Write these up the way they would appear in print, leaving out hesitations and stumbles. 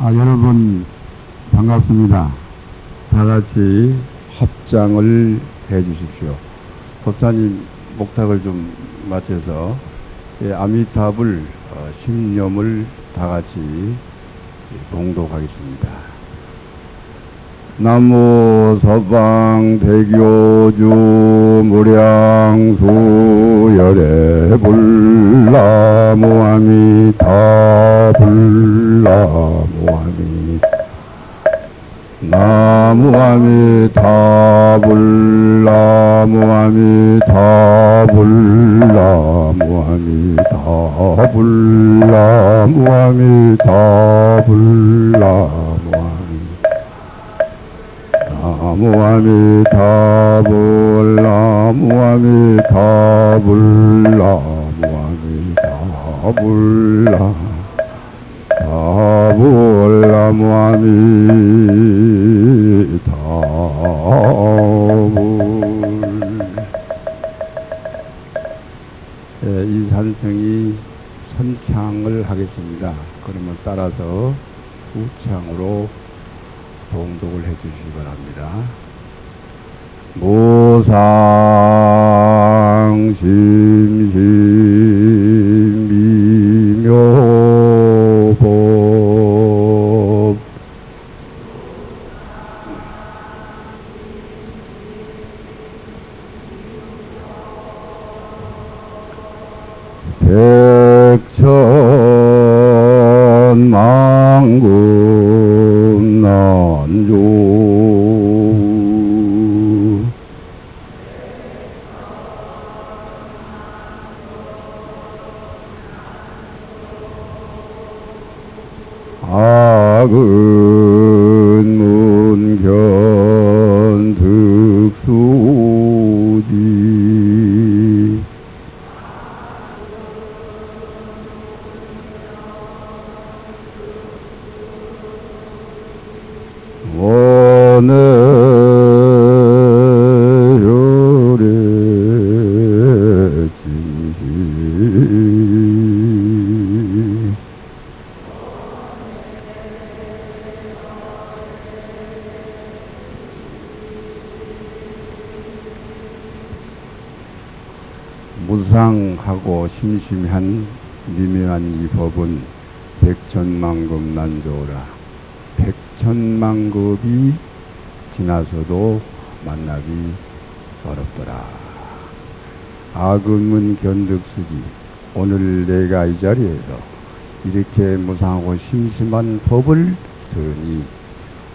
여러분 반갑습니다. 다 같이 합장을 해 주십시오. 법사님 목탁을 좀 맞춰서 아미타불 신념을 다 같이 봉독하겠습니다. 나무 서방 대교주 무량수 열애불 나무 아미타불 나무 아미타불 나무 아미타불 나무 아미타불 나무 아미타불 나무 아미타불 나무 아미타불 나무 아미타불 나무 아미타불. 이 산성이 선창을 하겠습니다. 그러면 따라서 우창으로 봉독을 해 주시기 바랍니다. 무상심심미묘법 백천만금 난조 악은 문견 득수지 원해열의 진실 무상하고 심심한 미묘한 이 법은 백천만급 난조라. 백천만급이 지나서도 만나기 어렵더라. 악음은 견득수지. 오늘 내가 이 자리에서 이렇게 무상하고 심심한 법을 들으니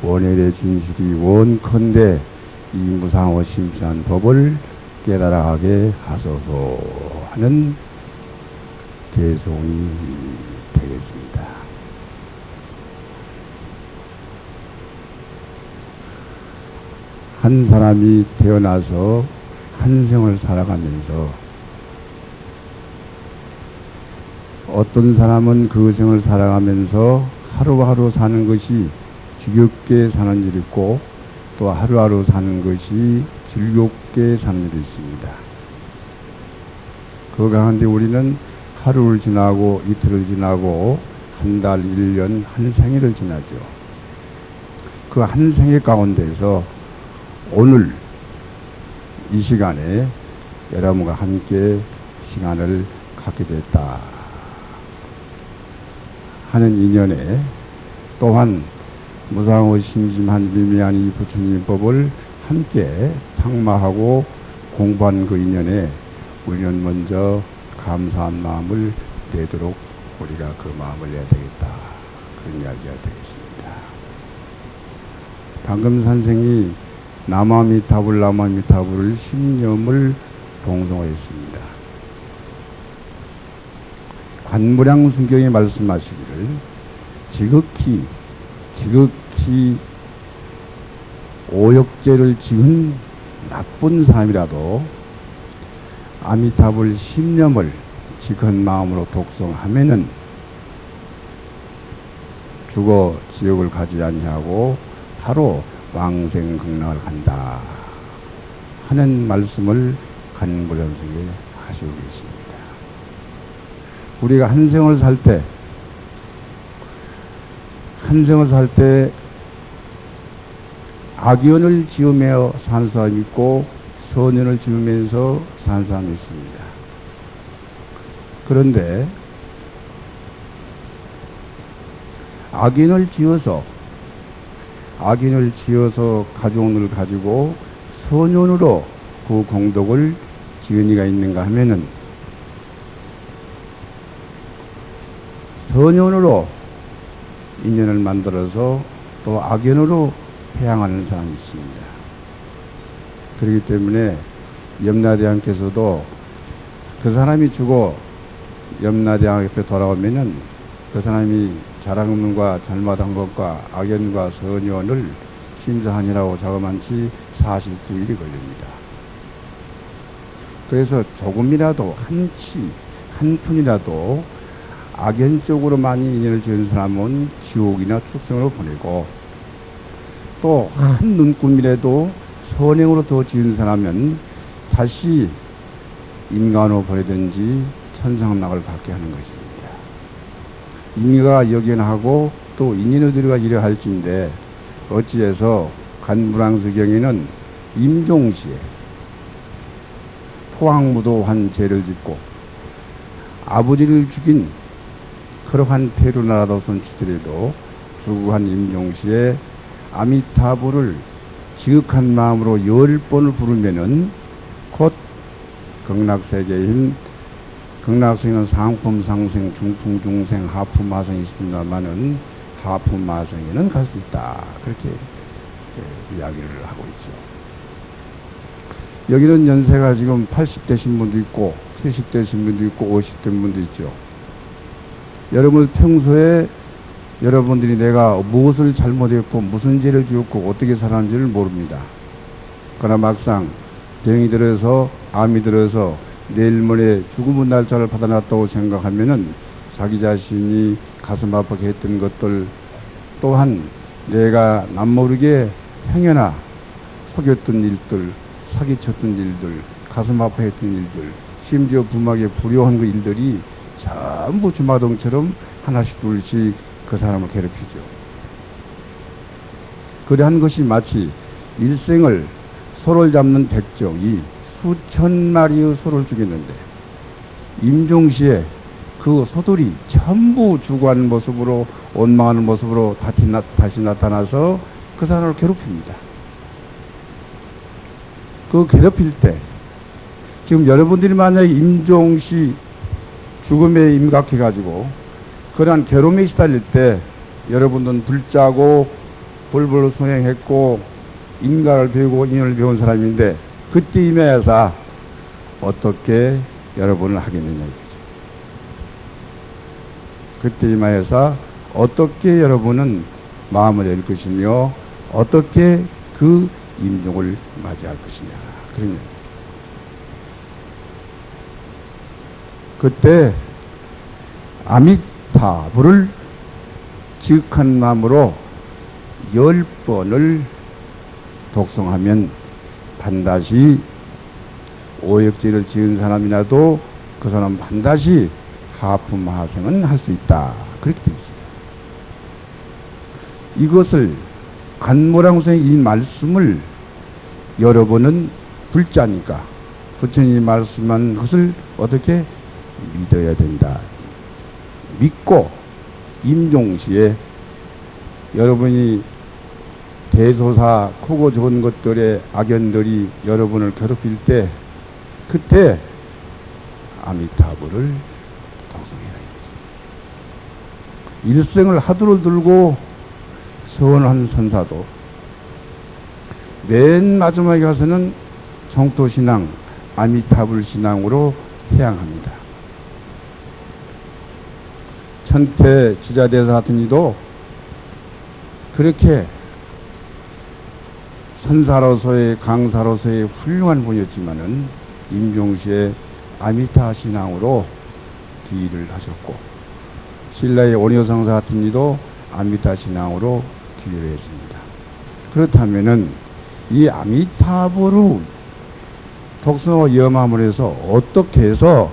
원열의 진실이 원컨대 이 무상하고 심심한 법을 깨달아가게 하소서 하는 개송이 되겠습니다. 한 사람이 태어나서 한 생을 살아가면서 어떤 사람은 그 생을 살아가면서 하루하루 사는 것이 지겹게 사는 일이 있고 또 하루하루 사는 것이 즐겁게 사는 일이 있습니다. 그 가운데 우리는 하루를 지나고 이틀을 지나고 한 달, 1년, 한 생일을 지나죠. 그 한 생일 가운데서 오늘 이 시간에 여러분과 함께 시간을 갖게 됐다 하는 인연에 또한 무상하고 심심한 미미한 이 부처님 법을 함께 상마하고 공부한 그 인연에 우리는 먼저 감사한 마음을 내도록 우리가 그 마음을 내야 되겠다. 그런 이야기가 되겠습니다. 방금 선생이 나무아미타불을 신념을 봉송했습니다. 관무량순경에 말씀하시기를 지극히 오역죄를 지은 나쁜 사람이라도 아미타불 신념을 지큰 마음으로 독성하면은 죽어 지옥을 가지 아니하고 바로 왕생극락을 간다 하는 말씀을 관무량순경에 하시고 계십니다. 우리가 한 생을 살 때 한 생을 살 때 악연을 지으며 산 사람이 있고 선연을 지으면서 산 사람이 있습니다. 그런데 악연을 지어서 가족을 가지고 선연으로 그 공덕을 지은 이가 있는가 하면은 선연으로 인연을 만들어서 또 악연으로 회양하는 사람이 있습니다. 그렇기 때문에 염라대왕께서도 그 사람이 죽어 염라대왕 옆에 돌아오면은 그 사람이 잘한 잘못한 것과 악연과 선연을 심사하니라고 자그만치 49일이 걸립니다. 그래서 조금이라도 한 푼이라도 악연 쪽으로 많이 인연을 지은 사람은 지옥이나 축생으로 보내고 또 한 눈금이라도 선행으로 더 지은 사람은 다시 인간으로 보내든지 천상락을 받게 하는 것입니다. 인가 역연하고 또 인연어들이가 이래 할진데 어찌해서 간무랑서경에는 임종시에 토항무도한 죄를 짓고 아버지를 죽인 그러한 페루나라도 손치더라도 죽어간 임종시에 아미타불을 지극한 마음으로 10번을 부르면은 곧 극락세계인 극락세계는 상품상생, 중풍중생, 하품마생이 있습니다만은 하품마생에는 갈 수 있다. 그렇게 이야기를 하고 있죠. 여기는 연세가 지금 80대신 분도 있고 70대신 분도 있고 50대신 분도 있죠. 여러분 평소에 여러분들이 내가 무엇을 잘못했고 무슨 죄를 지었고 어떻게 살았는지를 모릅니다. 그러나 막상 병이 들어서 암이 들어서 내일 모레 죽음의 날짜를 받아놨다고 생각하면은 자기 자신이 가슴 아프게 했던 것들 또한 내가 남모르게 행여나 속였던 일들, 사기쳤던 일들, 가슴 아파했던 일들, 심지어 부막에 불효한 그 일들이 전부 주마등처럼 하나씩 둘씩 그 사람을 괴롭히죠. 그러한 것이 마치 일생을 소를 잡는 백정이 수천 마리의 소를 죽였는데 임종시에 그 소들이 전부 죽어가는 모습으로 원망하는 모습으로 다시 나타나서 그 사람을 괴롭힙니다. 그 괴롭힐 때 지금 여러분들이 만약에 임종시 죽음에 임각해가지고 그러한 괴로움에 시달릴 때 여러분들은 불자고 불불 소행했고 인가를 배우고 인연을 배운 사람인데 그때 임해서 어떻게 여러분을 하겠느냐. 그때 임하여서 어떻게 여러분은 마음을 열 것이며 어떻게 그 임종을 맞이할 것이냐. 그러냐. 그때 아미타불을 지극한 마음으로 10번을 독송하면 반드시 오역죄를 지은 사람이라도 그 사람 반드시 하품하생은 할 수 있다. 그렇게 되어 있습니다. 이것을 간모랑선의 이 말씀을 여러분은 불자니까 부처님이 말씀한 것을 어떻게 믿어야 된다. 믿고 임종시에 여러분이 대소사 크고 좋은 것들의 악연들이 여러분을 괴롭힐 때 그때 아미타불을 독송해야 합니다. 일생을 하두를 들고 서원한 선사도 맨 마지막에 가서는 정토신앙 아미타불 신앙으로 태양합니다. 천태 지자대사 같은 이도 그렇게 선사로서의 강사로서의 훌륭한 분이었지만은 임종시에 아미타 신앙으로 귀의를 하셨고 신라의 원효상사 같은 이도 아미타 신앙으로 귀의를 했습니다. 그렇다면은 이 아미타불을 독서 염함을 해서 어떻게 해서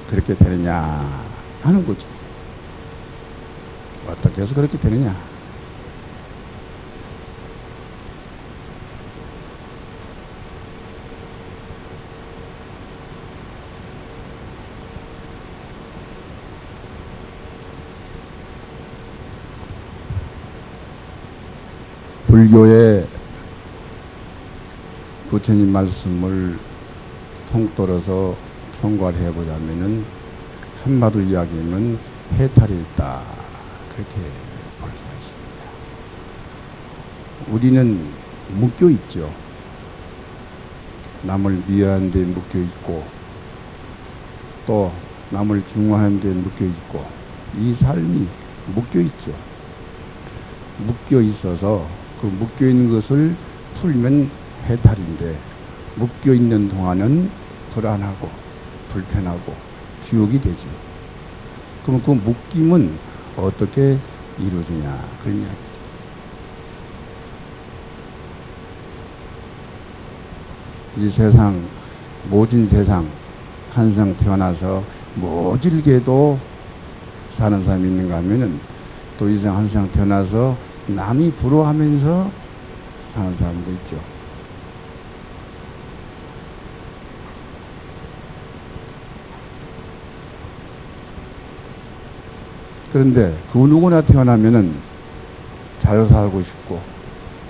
그렇게 되느냐 하는 거죠. 어떻게 해서 그렇게 되느냐. 불교의 부처님 말씀을 통틀어서 총괄해 보자면은 한마디로 이야기하면 해탈이 있다, 그렇게 볼 수가 있습니다. 우리는 묶여 있죠. 남을 미워하는 데 묶여 있고 또 남을 증오하는 데 묶여 있고, 이 삶이 묶여 있죠. 묶여 있어서 그 묶여 있는 것을 풀면 해탈인데, 묶여 있는 동안은 불안하고 불편하고 지옥이 되죠. 그럼 그 묶임은 어떻게 이루어지냐, 그런 이야기죠. 이 세상, 모진 세상, 한상 태어나서 모질게도 사는 사람이 있는가 하면은, 또 이상 한상 태어나서 남이 부러워하면서 사는 사람도 있죠. 그런데 그 누구나 태어나면은 잘 살고 싶고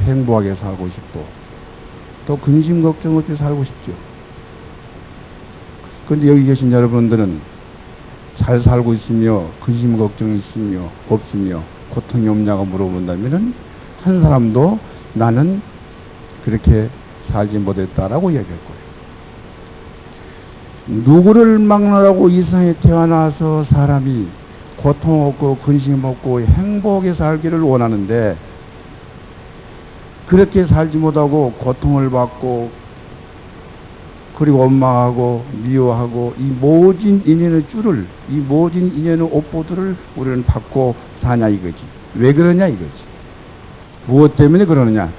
행복하게 살고 싶고 또 근심 걱정 없이 살고 싶죠. 그런데 여기 계신 여러분들은 잘 살고 있으며 근심 걱정이 있으며 없으며 고통이 없냐고 물어본다면은 한 사람도 나는 그렇게 살지 못했다라고 이야기할 거예요. 누구를 막느라고 이 세상에 태어나서 사람이 고통 없고 근심 없고 행복하게 살기를 원하는데, 그렇게 살지 못하고 고통을 받고 그리고 원망하고 미워하고 이 모진 인연의 줄을, 이 모진 인연의 옷보들을 우리는 받고 사냐 이거지. 왜 그러냐 이거지. 무엇 때문에 그러느냐.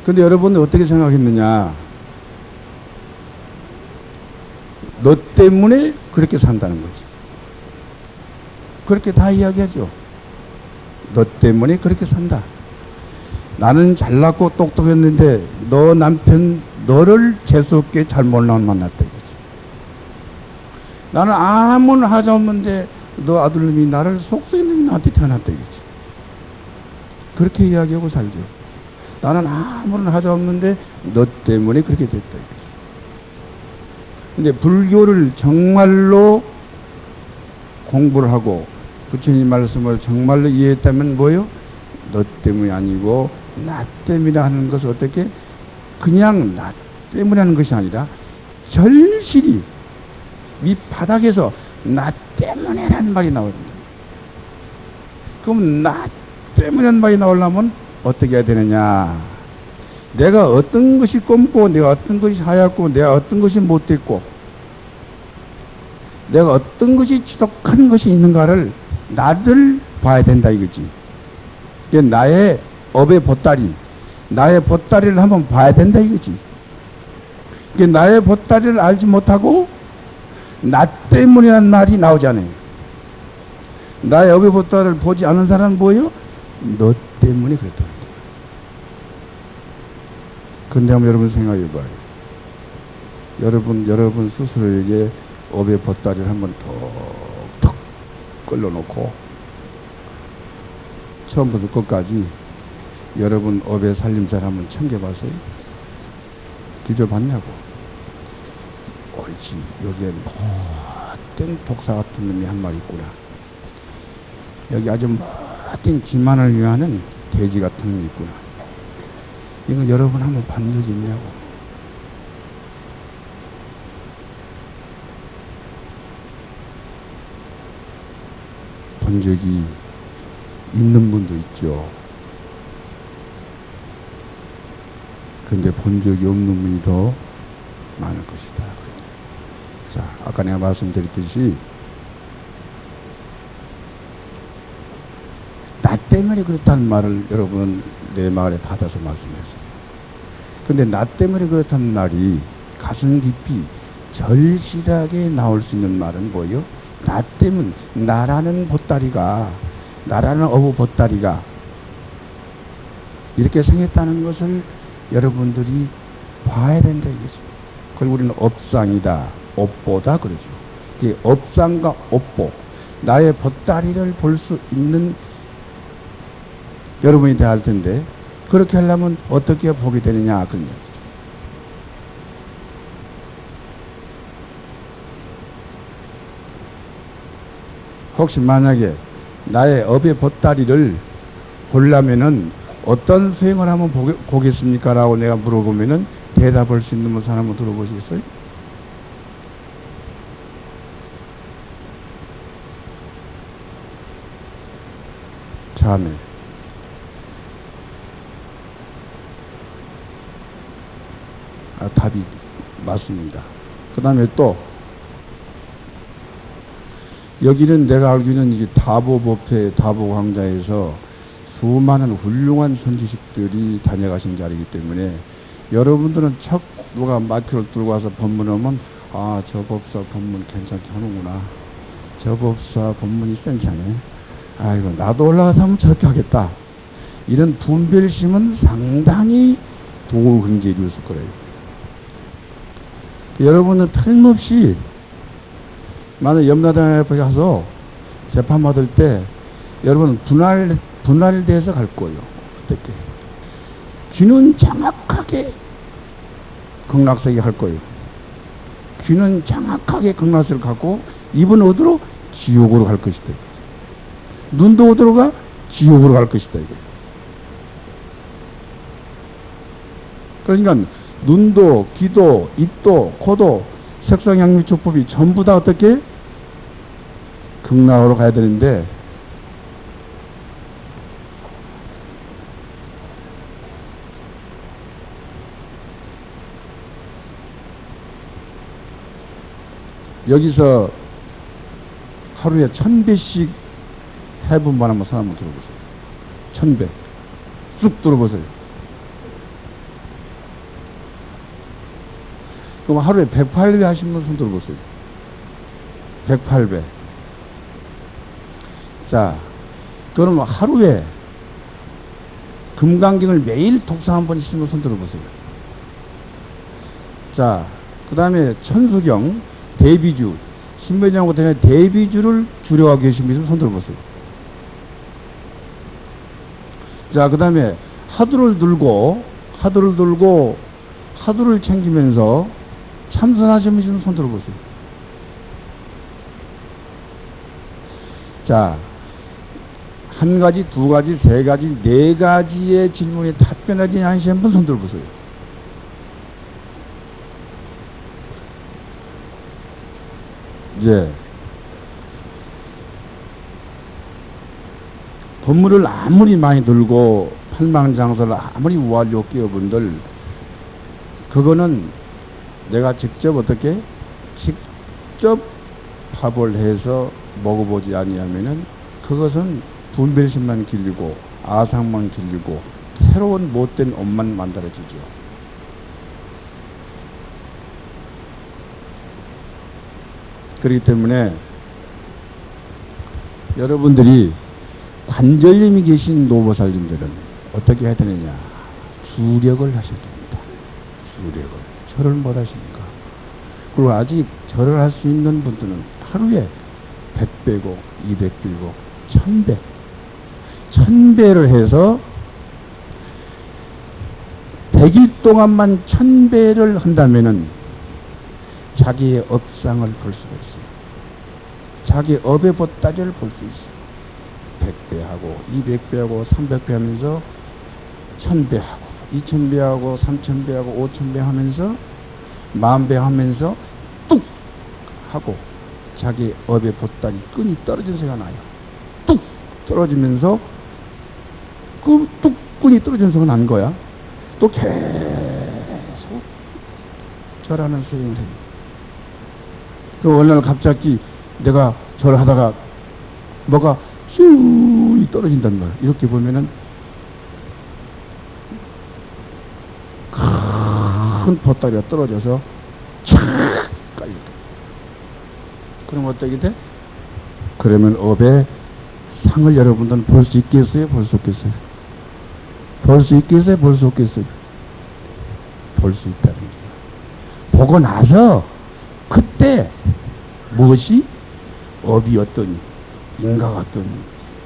근데 여러분은 어떻게 생각했느냐. 너 때문에 그렇게 산다는 거지. 그렇게 다 이야기하죠. 너 때문에 그렇게 산다. 나는 잘났고 똑똑했는데 너 남편 너를 재수없게 잘못 만났다 이거지. 나는 아무런 하자 없는데 너 아들님이 나를 속썩이는 나한테 태어났다 이거지. 그렇게 이야기하고 살죠. 나는 아무런 하자 없는데 너 때문에 그렇게 됐다 이거지. 근데 불교를 정말로 공부를 하고 부처님 말씀을 정말로 이해했다면 뭐요? 너 때문이 아니고 나 때문에 하는 것을 어떻게 그냥 나 때문에 하는 것이 아니라 절실히 밑바닥에서 나 때문에라는 말이 나옵니다. 그럼 나 때문에라는 말이 나오려면 어떻게 해야 되느냐? 내가 어떤 것이 검고 내가 어떤 것이 하얗고 내가 어떤 것이 못됐고 내가 어떤 것이 지독한 것이 있는가를 나를 봐야 된다 이거지. 나의 업의 보따리, 나의 보따리를 한번 봐야 된다 이거지. 나의 보따리를 알지 못하고 나 때문이라는 말이 나오잖아요. 나의 업의 보따리를 보지 않은 사람은 뭐예요? 너 때문에 그랬다. 근데 한번 여러분 생각해 봐요. 여러분 스스로에게 업의 보따리를 한번 톡톡 끌어놓고 처음부터 끝까지 여러분 업의 살림살 한번 챙겨봤어요? 뒤져봤냐고. 옳지. 여기에 못된 독사 같은 놈이 한 마리 있구나. 여기 아주 못된 지만을 위하는 돼지 같은 놈이 있구나. 이거 여러분 한번 본 적이 있냐고. 본 적이 있는 분도 있죠. 근데 본 적이 없는 분이 더 많을 것이다. 자, 아까 내가 말씀드렸듯이 나 때문에 그렇다는 말을 여러분은 내 말에 받아서 말씀했어요. 근데 나 때문에 그렇다는 말이 가슴 깊이 절실하게 나올 수 있는 말은 뭐예요? 나 때문, 나라는 보따리가, 나라는 어부 보따리가 이렇게 생겼다는 것을 여러분들이 봐야 된다 이거죠. 그리고 우리는 업상이다, 업보다 그러죠. 이게 업상과 업보, 나의 보따리를 볼 수 있는 여러분이 돼야 할 텐데, 그렇게 하려면 어떻게 보게 되느냐 그런 얘기죠. 혹시 만약에 나의 업의 보따리를 보려면은 어떤 수행을 하면 보겠습니까? 라고 내가 물어보면은 대답할 수 있는 분 사람 한번 들어보시겠어요? 자네. 답이 맞습니다. 그 다음에 또 여기는 내가 알기는 이게 다보법회 다보강좌에서 수많은 훌륭한 선지식들이 다녀가신 자리이기 때문에 여러분들은 척 누가 마이크를 들고 와서 법문하면 저 법사 법문 괜찮게 하는구나. 저 법사 법문이 괜찮네. 아이고 나도 올라가서 하면 저렇게 하겠다. 이런 분별심은 상당히 도굴경지에 이루었을 거예요. 여러분은 틀림없이 만약 염라대왕 앞에 가서 재판 받을 때 여러분 분할돼서 갈 거예요. 어떻게? 귀는 정확하게 극락세계 할 거예요. 귀는 정확하게 극락세계를 갖고 입은 어디로? 지옥으로 갈 것이다. 눈도 어디로 가? 지옥으로 갈 것이다. 이거. 그러니까 눈도, 귀도, 입도, 코도, 색상향미촉법이 전부 다 어떻게? 극락으로 가야 되는데 여기서 하루에 1000배씩 해본만 한번 손 한번 들어보세요. 1000배. 쑥 들어보세요. 그럼 하루에 108배 하신 분 손 들어보세요. 108배. 자, 그럼 하루에 금강경을 매일 독서 한 번 하시는 분 손 들어보세요. 자, 그 다음에 천수경, 대비주, 신묘장하고 때문에 대비주를 주려고 계신 분이 손 들어보세요. 자, 그 다음에 하두를 들고 하두를 챙기면서 참선하시는 분이 손 들어보세요. 자, 한 가지, 두 가지, 세 가지, 네 가지의 질문에 답변하지 않으시는 분 손 들어보세요. 이제 법문을 아무리 많이 들고 팔망장서를 아무리 우아려 끼어분들 그거는 내가 직접 어떻게 직접 밥을 해서 먹어보지 아니하면은 그것은 분별심만 길리고 아상만 길리고 새로운 못된 업만 만들어지죠. 그렇기 때문에 여러분들이 관절염이 계신 노보살님들은 어떻게 해야 되느냐? 주력을 하셔야 됩니다. 주력을. 절을 못 하십니까? 그리고 아직 절을 할 수 있는 분들은 하루에 100배고 200배고 1000배 1000배를 해서 100일 동안만 1000배를 한다면은 자기의 업상을 볼 수가 있어요. 자기의 업의 보따리를 볼 수 있어요. 100배하고 200배하고 300배 하면서 1000배하고 2000배하고 3000배하고 5000배 하면서 10,000배 하면서 뚝 하고 자기 업의 보따리 끈이 떨어진 소리가 나요. 뚝 떨어지면서 그 뚝 끈이 떨어진 소리가 난 거야. 또 계속 절하는 소리가 됩니다. 그 어느 날 갑자기 내가 절하다가 뭐가 슈이 떨어진단 말이야. 이렇게 보면은 큰 보따리가 떨어져서 착 깔려. 그럼 어떻게 돼? 그러면 업의 상을 여러분들은 볼 수 있겠어요? 볼 수 없겠어요? 볼 수 있겠어요? 볼 수 없겠어요? 볼 수 있다는 거예요. 보고 나서 그때 무엇이 업이었더니, 인가가 어떠니,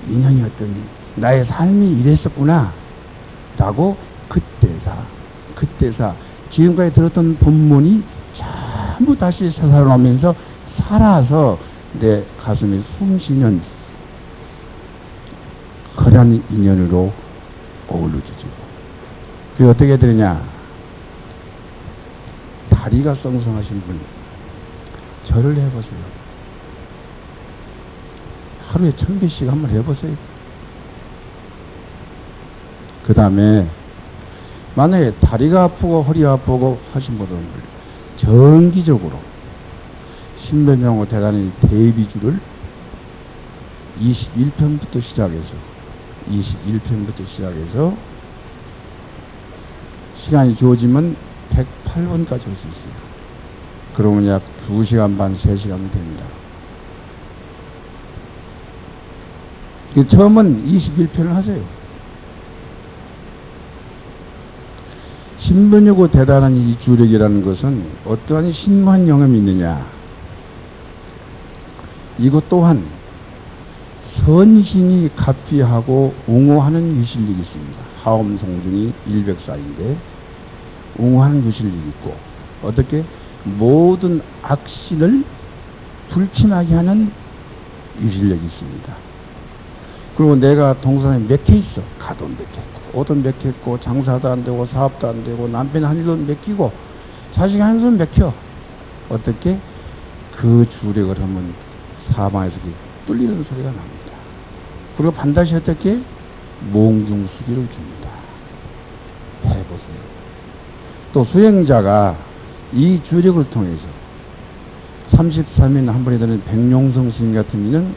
인연이었더니, 나의 삶이 이랬었구나 라고 그때사 지금까지 들었던 본문이 전부 다시 새살아나면서 살아서 내 가슴에 숨쉬는 그런 인연으로 어우러지죠. 그게 어떻게 되느냐? 다리가 썽썽하신 분, 절을 해보세요. 하루에 1000개씩 한번 해보세요. 그 다음에 만약에 다리가 아프고 허리가 아프고 하신 분들 정기적으로 신변정호 대단히 대비주를 21편부터 시작해서 시간이 주어지면 108번까지 할 수 있어요. 그러면 약 2시간 반, 3시간이 됩니다. 처음은 21편을 하세요. 신변여고 대단한 이 주력이라는 것은 어떠한 신무한 영험이 있느냐. 이것 또한 선신이 갑피하고 웅호하는 유실력이 있습니다. 하엄성중이 104인데 웅호하는 유실력이 있고, 어떻게 모든 악신을 불침하게 하는 유실력이 있습니다. 그리고 내가 동산에 맥혀 있어. 가도 맥혔고, 오도 맥혔고, 장사도 안 되고, 사업도 안 되고, 남편 한 일도 맥히고, 자식 한 일도 맥혀. 어떻게? 그 주력을 하면 사방에서 뚫리는 소리가 납니다. 그리고 반드시 어떻게? 몽중수기를 줍니다. 해보세요. 또 수행자가 이 주력을 통해서 33인 한 번에 되는 백룡성 스님 같은 이는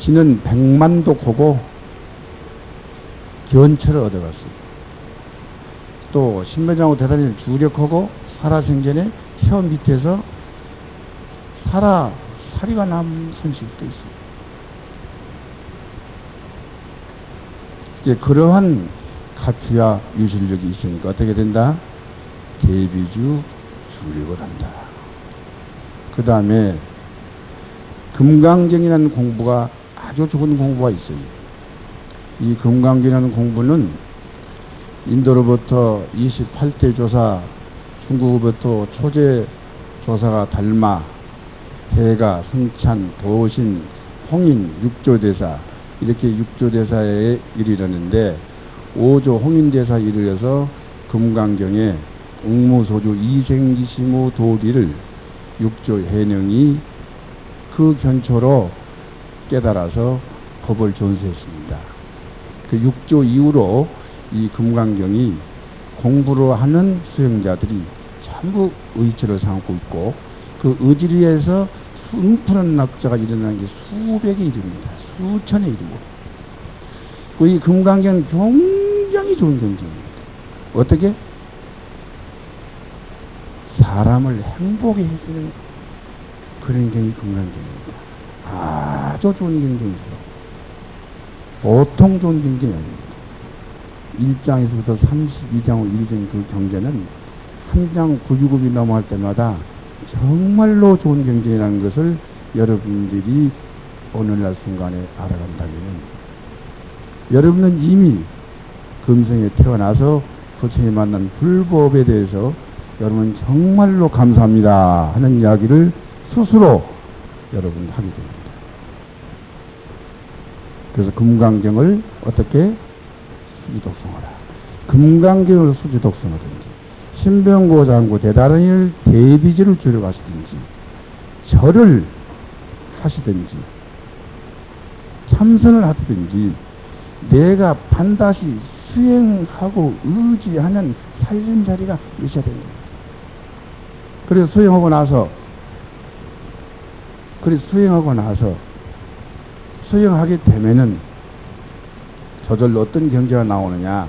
지는 100만도 고고 견처를 얻어갔어요. 또 신변장호 대단히 주력하고 살아생전에 혀 밑에서 사리가 남 손실도 있어요. 이제 그러한 가치와 유실력이 있으니까 어떻게 된다? 대비주 주력을 한다. 그 다음에 금강경이라는 공부가 아주 좋은 공부가 있어요. 이 금강경이라는 공부는 인도로부터 28대 조사, 중국으로부터 초제 조사가 달마, 대가, 승찬, 도신, 홍인, 육조대사, 이렇게 육조대사에 이르렀는데 5조 홍인대사 이르러서 금강경에 웅무소주 이생지시무 도리를 육조 해능이 그 견초로 깨달아서 법을 존수했습니다. 그 육조 이후로 이 금강경이 공부를 하는 수행자들이 전부 의처를 삼고 있고, 그 의지를 위해서 숨푸는 낙자가 일어나는 게 수백에 이릅니다. 수천에 이르고. 그 이 금강경 굉장히 좋은 경전입니다. 어떻게? 사람을 행복해 해주는 그런 경이 금강경입니다. 아주 좋은 경전이죠. 보통 좋은 경전이 아닙니다. 1장에서부터 32장으로 이루어진 그 경전은 한 장 9유급이 넘어갈 때마다 정말로 좋은 경전이라는 것을 여러분들이 오늘날 순간에 알아간다면, 여러분은 이미 금생에 태어나서 부처님 만난 불법에 대해서 여러분 정말로 감사합니다 하는 이야기를 스스로 여러분 하게 됩니다. 그래서 금강경을 어떻게 수지독성하라. 금강경을 수지독성하든지, 신병고장구 대단한 대비지를 줄여가시든지, 절을 하시든지, 참선을 하든지, 내가 반드시 수행하고 의지하는 살림자리가 있어야 됩니다. 그래서 수행하고 나서 수행하게 되면은 저절로 어떤 경제가 나오느냐,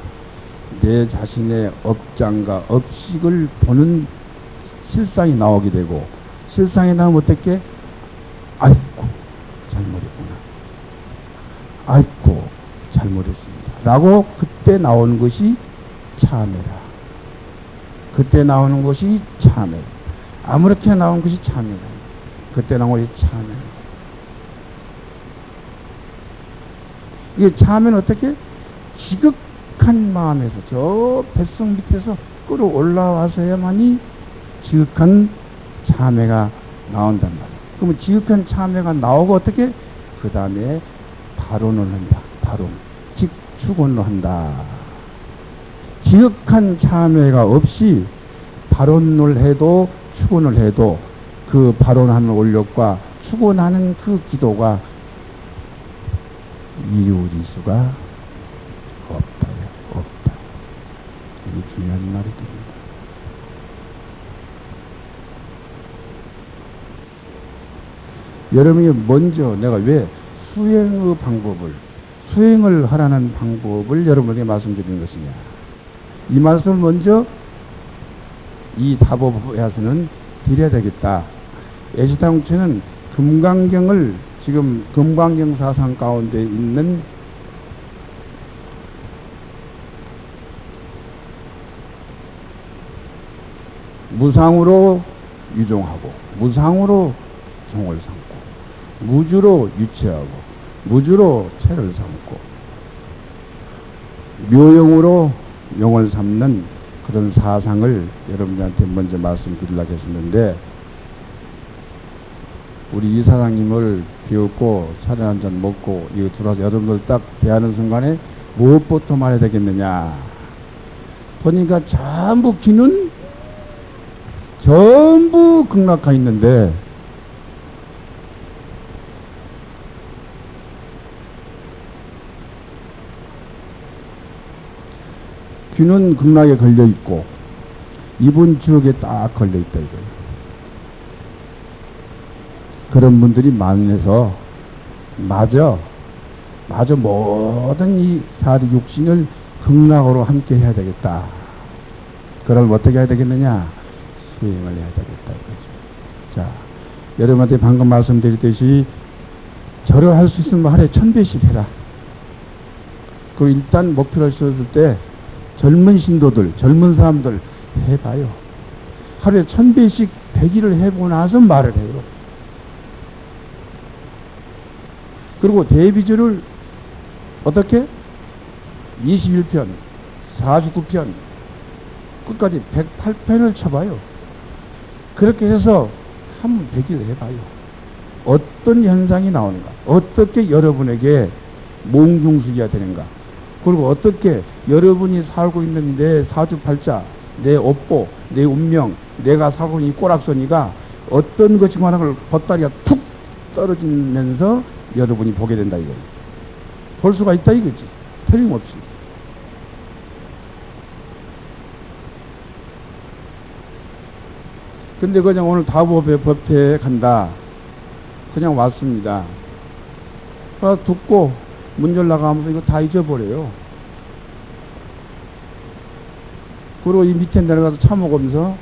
내 자신의 업장과 업식을 보는 실상이 나오게 되고, 실상이 나오면 어떻게? 아이고 잘못했구나, 아이고 잘못했습니다 라고 그때 나오는 것이 참회라. 그때 나오는 것이 참회. 아무렇게 나온 것이 참여다. 그때 나온 것이 참여. 이게 참여는 어떻게? 지극한 마음에서 저 뱃속 밑에서 끌어올라와서야만이 지극한 참회가 나온단 말이에요. 그러면 지극한 참회가 나오고 어떻게? 그 다음에 발언을 한다. 발언. 즉 축언을 한다. 지극한 참회가 없이 발언을 해도 축언을 해도 그 발언하는 원력과 축언하는 그 기도가 이루어질 수가 없다. 없다. 이게 중요한 말이 됩니다. 여러분이 먼저 내가 왜 수행의 방법을, 수행을 하라는 방법을 여러분에게 말씀드리는 것이냐. 이 말씀을 먼저 이 다법에서는 드려야 되겠다. 애시당초는 금강경을 지금 금강경 사상 가운데 있는 무상으로 유종하고 무상으로 종을 삼고 무주로 유치하고 무주로 체를 삼고 묘용으로 용을 삼는 그런 사상을 여러분들한테 먼저 말씀드리려고 했었는데, 우리 이사장님을 비웃고 차례 한잔 먹고 이거 들어와서 여러분들 딱 대하는 순간에 무엇부터 말해야 되겠느냐 보니까 전부 귀는 전부 극락가 있는데 귀는 극락에 걸려 있고 입은 지옥에 딱 걸려 있다 이거예요. 그런 분들이 만해서 마저 모든 이 사리 육신을 극락으로 함께 해야 되겠다. 그걸 어떻게 해야 되겠느냐? 수행을 해야 되겠다 이거죠. 자, 여러분한테 방금 말씀드렸듯이 절을 할 수 있으면 하루에 1000배씩 해라. 그 일단 목표를 세웠을 때 젊은 신도들, 젊은 사람들 해봐요. 하루에 1000배씩 100일을 해보고 나서 말을 해요. 그리고 대비주를 어떻게? 21편, 49편, 끝까지 108편을 쳐봐요. 그렇게 해서 한 100일 해봐요. 어떤 현상이 나오는가? 어떻게 여러분에게 몽중수기가 되는가? 그리고 어떻게 여러분이 살고 있는 내 사주팔자, 내 업보, 내 운명, 내가 살고 있는 이 꼬락서니가 어떤 것이 하는 걸 겉다리가 툭 떨어지면서 여러분이 보게 된다 이거예요. 볼 수가 있다 이거지. 틀림없이. 근데 그냥 오늘 다법에 법회에 간다. 그냥 왔습니다. 듣고 문 열나가면서 이거 다 잊어버려요. 그리고 이 밑에 내려가서 차 먹으면서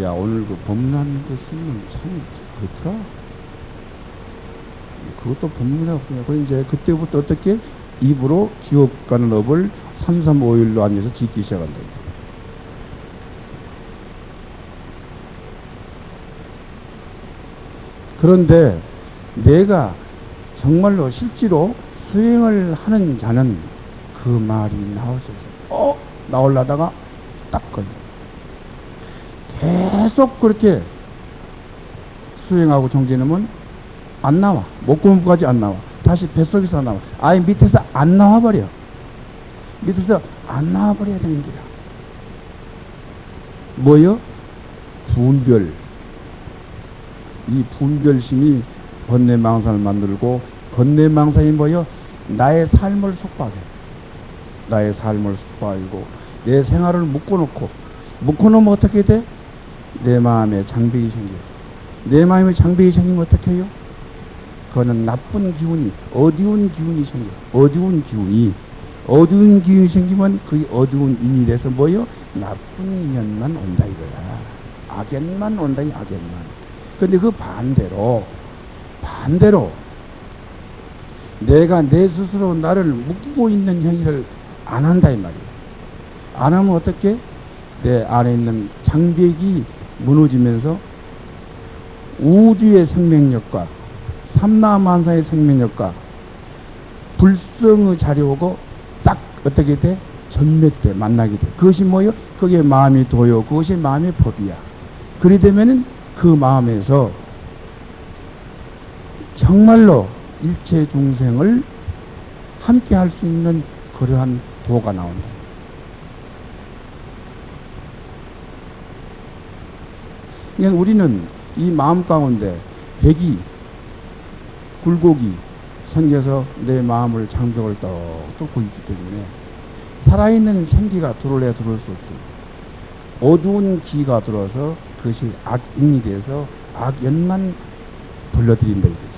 야 오늘 그 법문하는 거 쓰면 참 그렇더라. 그것도 법문이라고 그냥. 그래서 이제 그때부터 어떻게 입으로 기업 가는 업을 3351로 앉아서 짓기 시작한다. 그런데 내가 정말로 실제로 수행을 하는 자는 그 말이 나오셔서 나오려다가 딱 걸려. 계속 그렇게 수행하고 정진하면 안 나와. 목구멍까지 안 나와. 다시 뱃속에서 나와. 아예 밑에서 안 나와버려. 밑에서 안 나와버려야 되는 거야. 뭐요? 분별. 이 분별심이 번뇌망상을 만들고, 번뇌망상이 뭐요? 나의 삶을 속박해. 나의 삶을 속박이고 내 생활을 묶어놓으면 어떻게 돼? 내 마음에 장벽이 생겨. 내 마음에 장벽이 생기면 어떻게 해요? 그거는 나쁜 기운이, 어두운 기운이 생겨. 어두운 기운이 생기면 그 어두운 인이 돼서 뭐요? 나쁜 인연만 온다 이거야. 악연만 온다 이 악연만. 근데 그 반대로 내가 내 스스로 나를 묶고 있는 행위를 안 한다 이 말이에요. 안 하면 어떻게? 내 안에 있는 장벽이 무너지면서 우주의 생명력과 삼라만사의 생명력과 불성의 자리오고 딱 어떻게 돼? 전滅돼, 만나게 돼. 그것이 뭐요? 그게 마음이 도요. 그것이 마음의 법이야. 그리 되면은 그 마음에서 정말로 일체 중생을 함께 할 수 있는 그러한 도가 나온다. 그러니까 우리는 이 마음 가운데 백이 굴곡이 생겨서 내 마음을 장벽을 떡 뚫고 있기 때문에 살아있는 생기가 들어올래야 들어올 수 없어요. 어두운 기가 들어와서 그것이 악인이 돼서 악연만 불러들인다 이거지.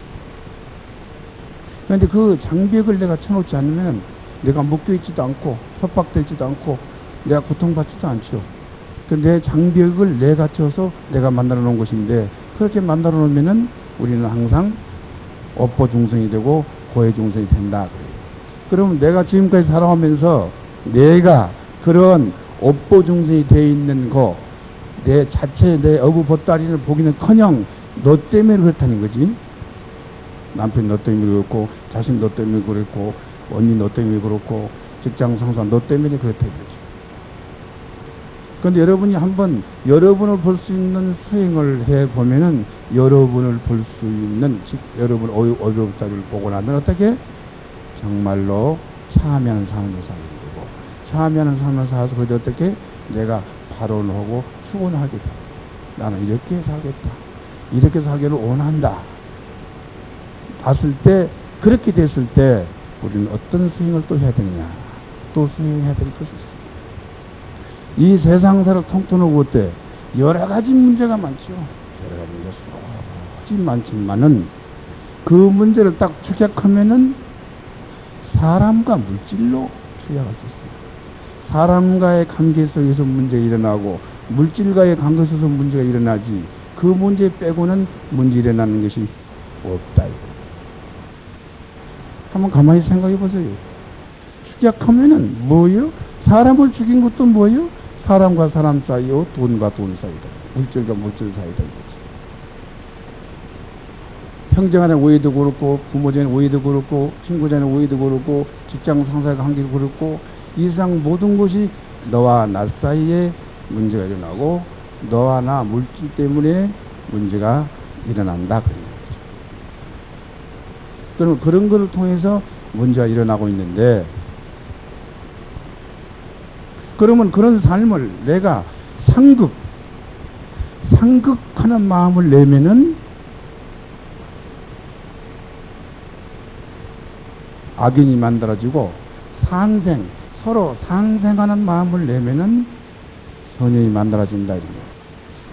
그런데 그 장벽을 내가 쳐놓지 않으면 내가 묶여있지도 않고 협박되지도 않고 내가 고통받지도 않죠. 내 장벽을 내가 쳐서 내가 만들어 놓은 것인데 그렇게 만들어 놓으면은 우리는 항상 업보 중생이 되고 고해 중생이 된다. 그러면 내가 지금까지 살아오면서 내가 그런 업보 중생이 되어 있는 거 내 자체 내 어부 보따리를 보기는커녕 너 때문에 그렇다는 거지. 남편 너 때문에 그렇고 자식 너 때문에 그렇고 언니 너 때문에 그렇고 직장 상사 너 때문에 그렇다 이거지. 그런데 여러분이 한번 여러분을 볼 수 있는 수행을 해보면은 여러분을 볼 수 있는 즉 여러분 어려움자를 보고 나면 어떻게 정말로 참여하는 삶을 사는 거고 참여하는 삶을 살아서 그때 어떻게 내가 발언하고 추원하게 돼. 나는 이렇게 살겠다. 이렇게 살기를 원한다. 봤을 때 그렇게 됐을 때 우리는 어떤 수행을 또 해야 되느냐. 또 수행해야 될 것이 있습니다. 이 세상사를 통틀어볼 때 여러 가지 문제가 많죠. 여러 가지 문제가 수없이 많지만은 그 문제를 딱 축약하면은 사람과 물질로 축약할 수 있어요. 사람과의 관계 속에서 문제가 일어나고 물질과의 관계 속에서 문제가 일어나지 그 문제 빼고는 문제 일어나는 것이 없다. 한번 가만히 생각해 보세요. 축약하면은 뭐요? 사람을 죽인 것도 뭐요? 사람과 사람 사이요, 돈과 돈 사이다. 물질과 물질 사이다. 형제간의 오해도 그렇고, 부모자의 오해도 그렇고, 친구자의 오해도 그렇고, 직장 상사의 관계도 그렇고, 이 세상 모든 것이 너와 나 사이에 문제가 일어나고, 너와 나 물질 때문에 문제가 일어난다. 그럼 그런 것을 통해서 문제가 일어나고 있는데, 그러면 그런 삶을 내가 상극하는 마음을 내면은 악인이 만들어지고 서로 상생하는 마음을 내면은 선인이 만들어진다.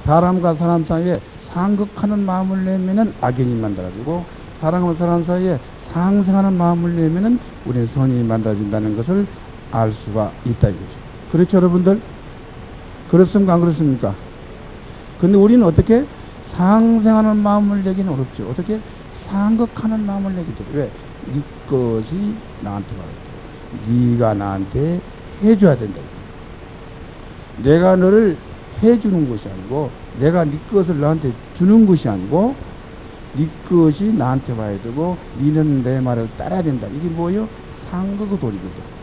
사람과 사람 사이에 상극하는 마음을 내면은 악인이 만들어지고 사람과 사람 사이에 상생하는 마음을 내면은 우리는 선인이 만들어진다는 것을 알 수가 있다 이거죠. 그렇죠, 여러분들? 그렇습니까? 안 그렇습니까? 근데 우리는 어떻게 상생하는 마음을 내기는 어렵죠. 어떻게 상극하는 마음을 내기도. 왜? 네 것이 나한테 와요. 네가 나한테 해줘야 된다. 내가 너를 해주는 것이 아니고 내가 네 것을 너한테 주는 것이 아니고 네 것이 나한테 와야 되고 네는 내 말을 따라야 된다. 이게 뭐예요? 상극의 도리거든.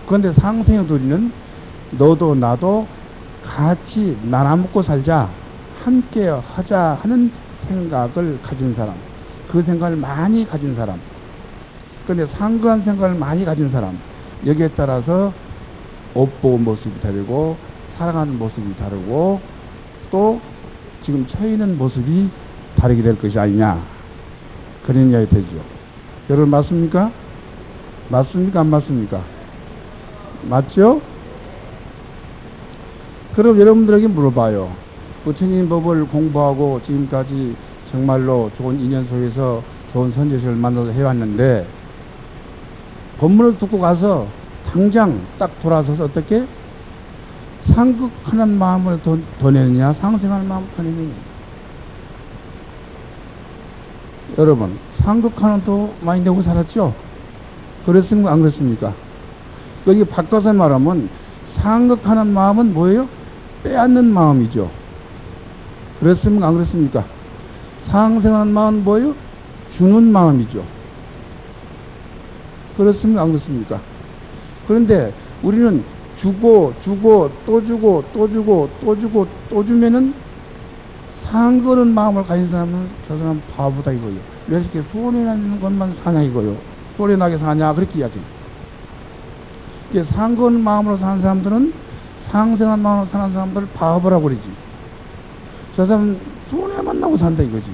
그런데 상생의 도리는 너도 나도 같이 나눠 먹고 살자, 함께 하자 하는 생각을 가진 사람, 그 생각을 많이 가진 사람, 그런데 상극한 생각을 많이 가진 사람, 여기에 따라서 업보 모습이 다르고 살아가는 모습이 다르고 또 지금 처해있는 모습이 다르게 될 것이 아니냐, 그런 이야기 되죠. 여러분 맞습니까? 맞습니까? 안 맞습니까? 맞죠? 그럼 여러분들에게 물어봐요. 부처님 법을 공부하고 지금까지 정말로 좋은 인연 속에서 좋은 선제식을 만나서 해왔는데 법문을 듣고 가서 당장 딱 돌아서서 어떻게 상극하는 마음을 더 내느냐 상생하는 마음을 더 내느냐. 여러분 상극하는 더 많이 내고 살았죠? 그렇습니까? 안 그렇습니까? 여기 바꿔서 말하면 상극하는 마음은 뭐예요? 빼앗는 마음이죠. 그렇습니까? 안 그렇습니까? 상생하는 마음은 뭐예요? 주는 마음이죠. 그렇습니까? 안 그렇습니까? 그런데 우리는 주고 또 주고 또 주고 또 주고 또 주면은 상거는 마음을 가진 사람은 저 사람 바보다 이거예요. 왜 이렇게 손해 나는 것만 사냐 이거요. 손해 나게 사냐 그렇게 이야기해요. 상거는 마음으로 사는 사람들은 상생한 마음으로 사는 사람들을 바보라고 그러지. 저 사람은 손해만 나고 산다 이거지.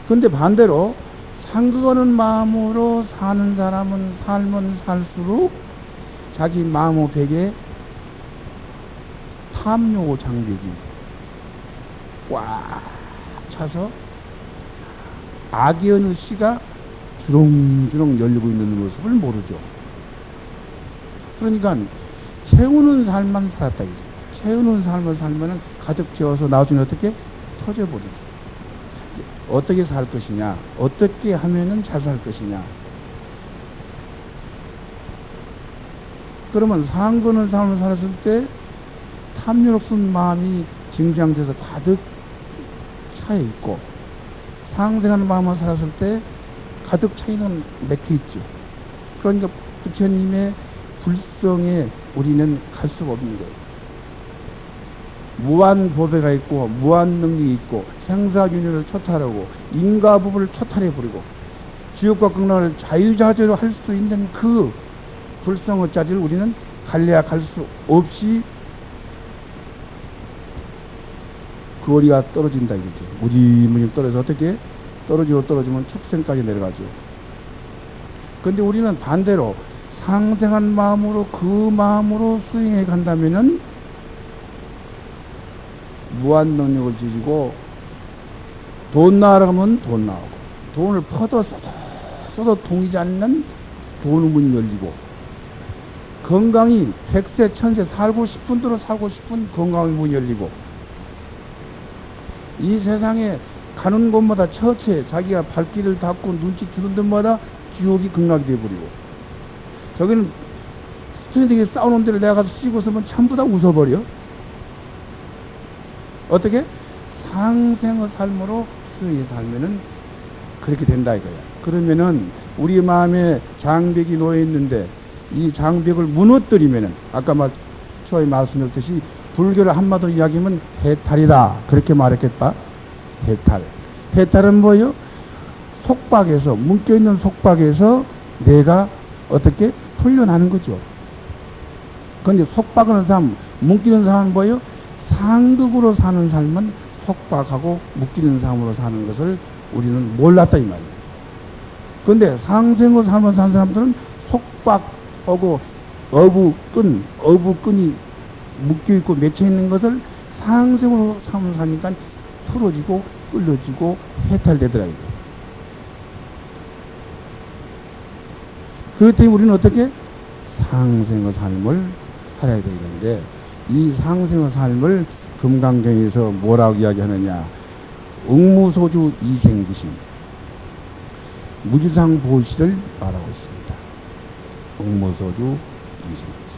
근데 반대로 상거는 마음으로 사는 사람은 살면 살수록 자기 마음 벽에 탐욕 장벽이 꽉 차서 악의 어느 씨가 주렁주렁 열리고 있는 모습을 모르죠. 그러니까 채우는 삶만 살았다. 채우는 삶을 살면 가득 채워서 나중에 어떻게 터져버리죠. 어떻게 살 것이냐, 어떻게 하면은 잘 살 것이냐. 그러면 상근을 삶을 살았을 때 탐욕스러운 마음이 증장돼서 가득 차여 있고, 상생하는 마음을 살았을 때 가득 차이는 맥혀 있죠. 그러니까 부처님의 불성에 우리는 갈 수가 없는 거예요. 무한 보배가 있고 무한 능력이 있고 생사균열을 초탈하고 인과부부를 초탈해버리고 지옥과 극락을 자유자재로 할 수 있는 그 불성의 자리를 우리는 갈래야 갈 수 없이 거리가 떨어진다 이거지. 무지무지 떨어져서 어떻게 떨어지면 축생까지 내려가죠. 그런데 우리는 반대로 상생한 마음으로 그 마음으로 수행해 간다면은 무한 능력을 지니고 돈 나가면 돈 나오고 돈을 퍼도 써도 통이지 않는 돈의 문이 열리고 건강이 100세 1000세 살고 싶은 대로 살고 싶은 건강의 문이 열리고 이 세상에 가는 곳마다 처처에 자기가 발길을 닫고 눈치 주는 데마다 지옥이 극락이 되어버리고 저기는 스튜디오에 싸우는 데를 내가 가서 씌고 서면 전부 다 웃어버려. 어떻게? 상생의 삶으로 수행의 삶에는 그렇게 된다 이거야. 그러면은 우리 마음에 장벽이 놓여 있는데 이 장벽을 무너뜨리면은 아까 처음에 말씀드렸듯이 불교를 한마디로 이야기하면 해탈이다 그렇게 말했겠다. 해탈. 해탈은 뭐예요? 속박에서 묶여있는 속박에서 내가 어떻게 풀려나는 거죠. 그런데 속박하는 사람, 묶이는 사람은 뭐예요? 상극으로 사는 삶은 속박하고 묶이는 삶으로 사는 것을 우리는 몰랐다 이 말이에요. 그런데 상생으로 삶을 사는 사람들은 속박하고 어부끈이 묶여있고 맺혀있는 것을 상생으로 삶을 사니까 풀어지고 끌려지고 해탈되더라고요. 그렇기 때문에 우리는 어떻게? 상생의 삶을 살아야 되는데 이 상생의 삶을 금강경에서 뭐라고 이야기하느냐. 응무소주 이생기심 무주상보시를 말하고 있습니다. 응무소주 이생기심.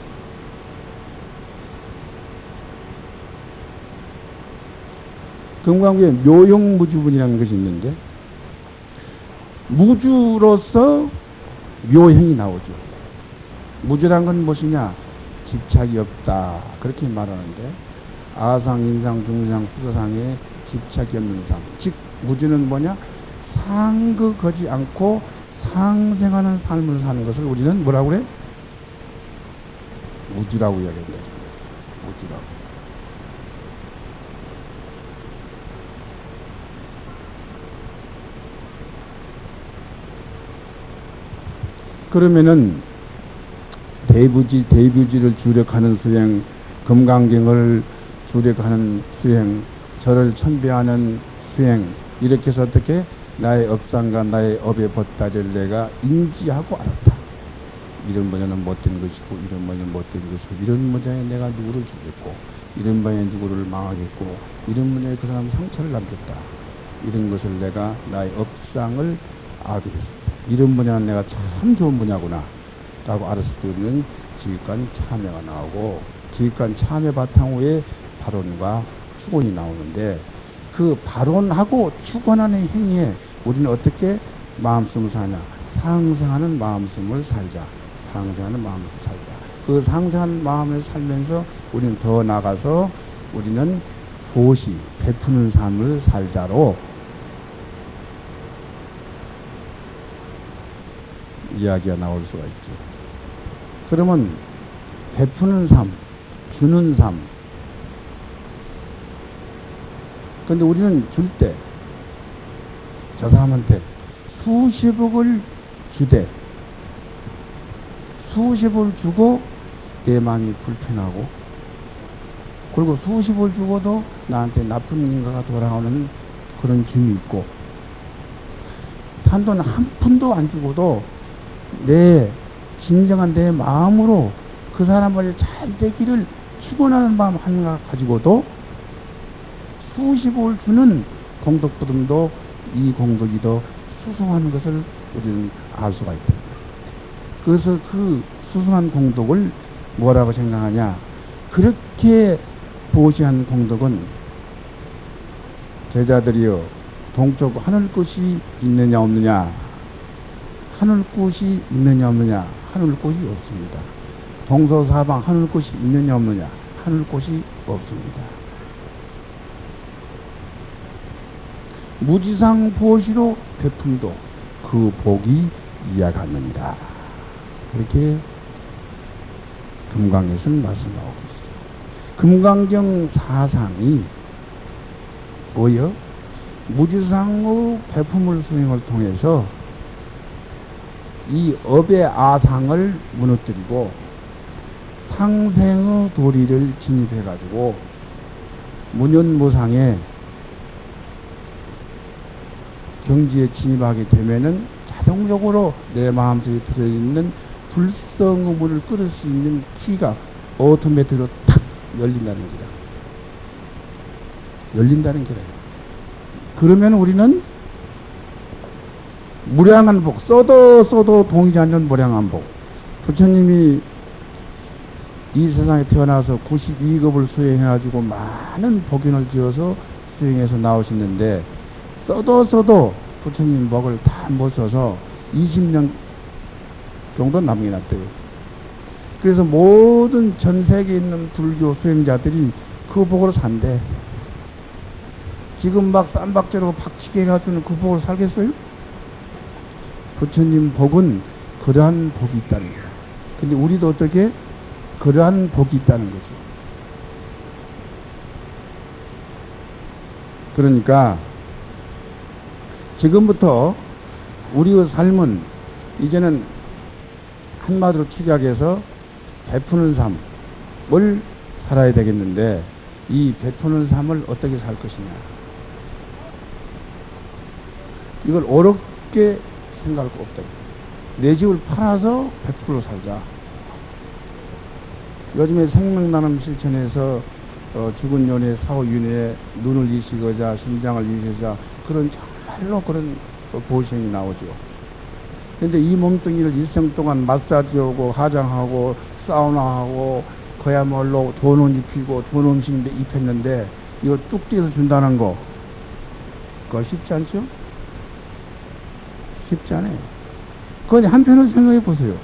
금강경에 묘형무주분이라는 것이 있는데 무주로서 묘형이 나오죠. 무주란 건 무엇이냐? 집착이 없다 그렇게 말하는데 아상, 인상, 중상, 수사상에 집착이 없는 삶. 즉 무주는 뭐냐? 상극하지 않고 상생하는 삶을 사는 것을 우리는 뭐라고 그래? 무주라고 이야기합니다. 무주라고. 그러면은 대부지를 주력하는 수행, 금강경을 주력하는 수행, 저를 천배하는 수행, 이렇게 해서 어떻게 나의 업상과 나의 업의 보따리를 내가 인지하고 알았다. 이런 모양은 못된 것이고 이런 모양은 못된 것이고 이런 모양에 내가 누구를 죽였고 이런 모양에 누구를 망하겠고 이런 모양에 그 사람 상처를 남겼다. 이런 것을 내가 나의 업상을 알게 됐습니다. 이런 분야는 내가 참 좋은 분야구나 라고 알았을 때는 지극한 참회가 나오고 지극한 참회 바탕 후에 발언과 축원이 나오는데 그 발언하고 축원하는 행위에 우리는 어떻게 마음씀을 사냐? 상생하는 마음씀을 살자. 상생하는 마음을 살자. 그 상생하는 마음을 살면서 우리는 더 나가서 우리는 보시, 베푸는 삶을 살자로 이야기가 나올 수가 있죠. 그러면 베푸는 삶, 주는 삶. 그런데 우리는 줄 때 저 사람한테 수십억을 주되 수십억을 주고 내 마음이 불편하고 그리고 수십억을 주고도 나한테 나쁜 인가가 돌아오는 그런 힘이 있고 단돈 한 푼도 안 주고도 내 진정한 내 마음으로 그 사람을 잘 되기를 축원하는 마음 하나 가지고도 수십억을 주는 공덕보름도 이 공덕이 더 수승한 것을 우리는 알 수가 있다. 그래서 그 수승한 공덕을 뭐라고 생각하냐? 그렇게 보시한 공덕은 제자들이여 동쪽 하늘꽃이 있느냐 없느냐? 하늘꽃이 있느냐 없느냐? 하늘꽃이 없습니다. 동서사방 하늘꽃이 있느냐 없느냐? 하늘꽃이 없습니다. 무지상 보시로 베품도 그 복이 이어가느니라. 그렇게 금강에서는 말씀하고 있어요. 금강경 사상이 뭐여? 무지상의 베품을 수행을 통해서 이 업의 아상을 무너뜨리고 상생의 도리를 진입해가지고 무년무상에 경지에 진입하게 되면은 자동적으로 내 마음속에 들어있는 불성의 문을 끌을 수 있는 키가 오토매틱으로 탁 열린다는 거다. 열린다는 거다. 그러면 우리는 무량한 복, 써도 동이지 않는 무량한 복. 부처님이 이 세상에 태어나서 92급을 수행해가지고 많은 복인을 지어서 수행해서 나오셨는데 써도 부처님 복을 다 못 써서 20년 정도 남겨놨대요. 그래서 모든 전 세계에 있는 불교 수행자들이 그 복으로 산대. 지금 막 쌈박자로 박치게 해가지고는 그 복을 살겠어요? 부처님 복은 그러한 복이 있다는 거야. 근데 우리도 어떻게 그러한 복이 있다는 거죠. 그러니까 지금부터 우리의 삶은 이제는 한마디로 축약해서 베푸는 삶을 살아야 되겠는데 이 베푸는 삶을 어떻게 살 것이냐. 이걸 어렵게 생각할 거 없다. 내 집을 팔아서 100% 살자. 요즘에 생명나눔 실천에서 죽은 연의 사후윤회에 눈을 이식하자, 심장을 이식하자 그런 정말로 그런 보시행이 나오죠. 근데 이 몸뚱이를 일생 동안 마사지하고 화장하고 사우나하고 그야말로 돈은 입히고 돈 음식인데 입혔는데 이거 뚝 떼서 준다는 거 그거 쉽지 않죠? 쉽지 않아요. 그건 한편으로 생각해 보세요.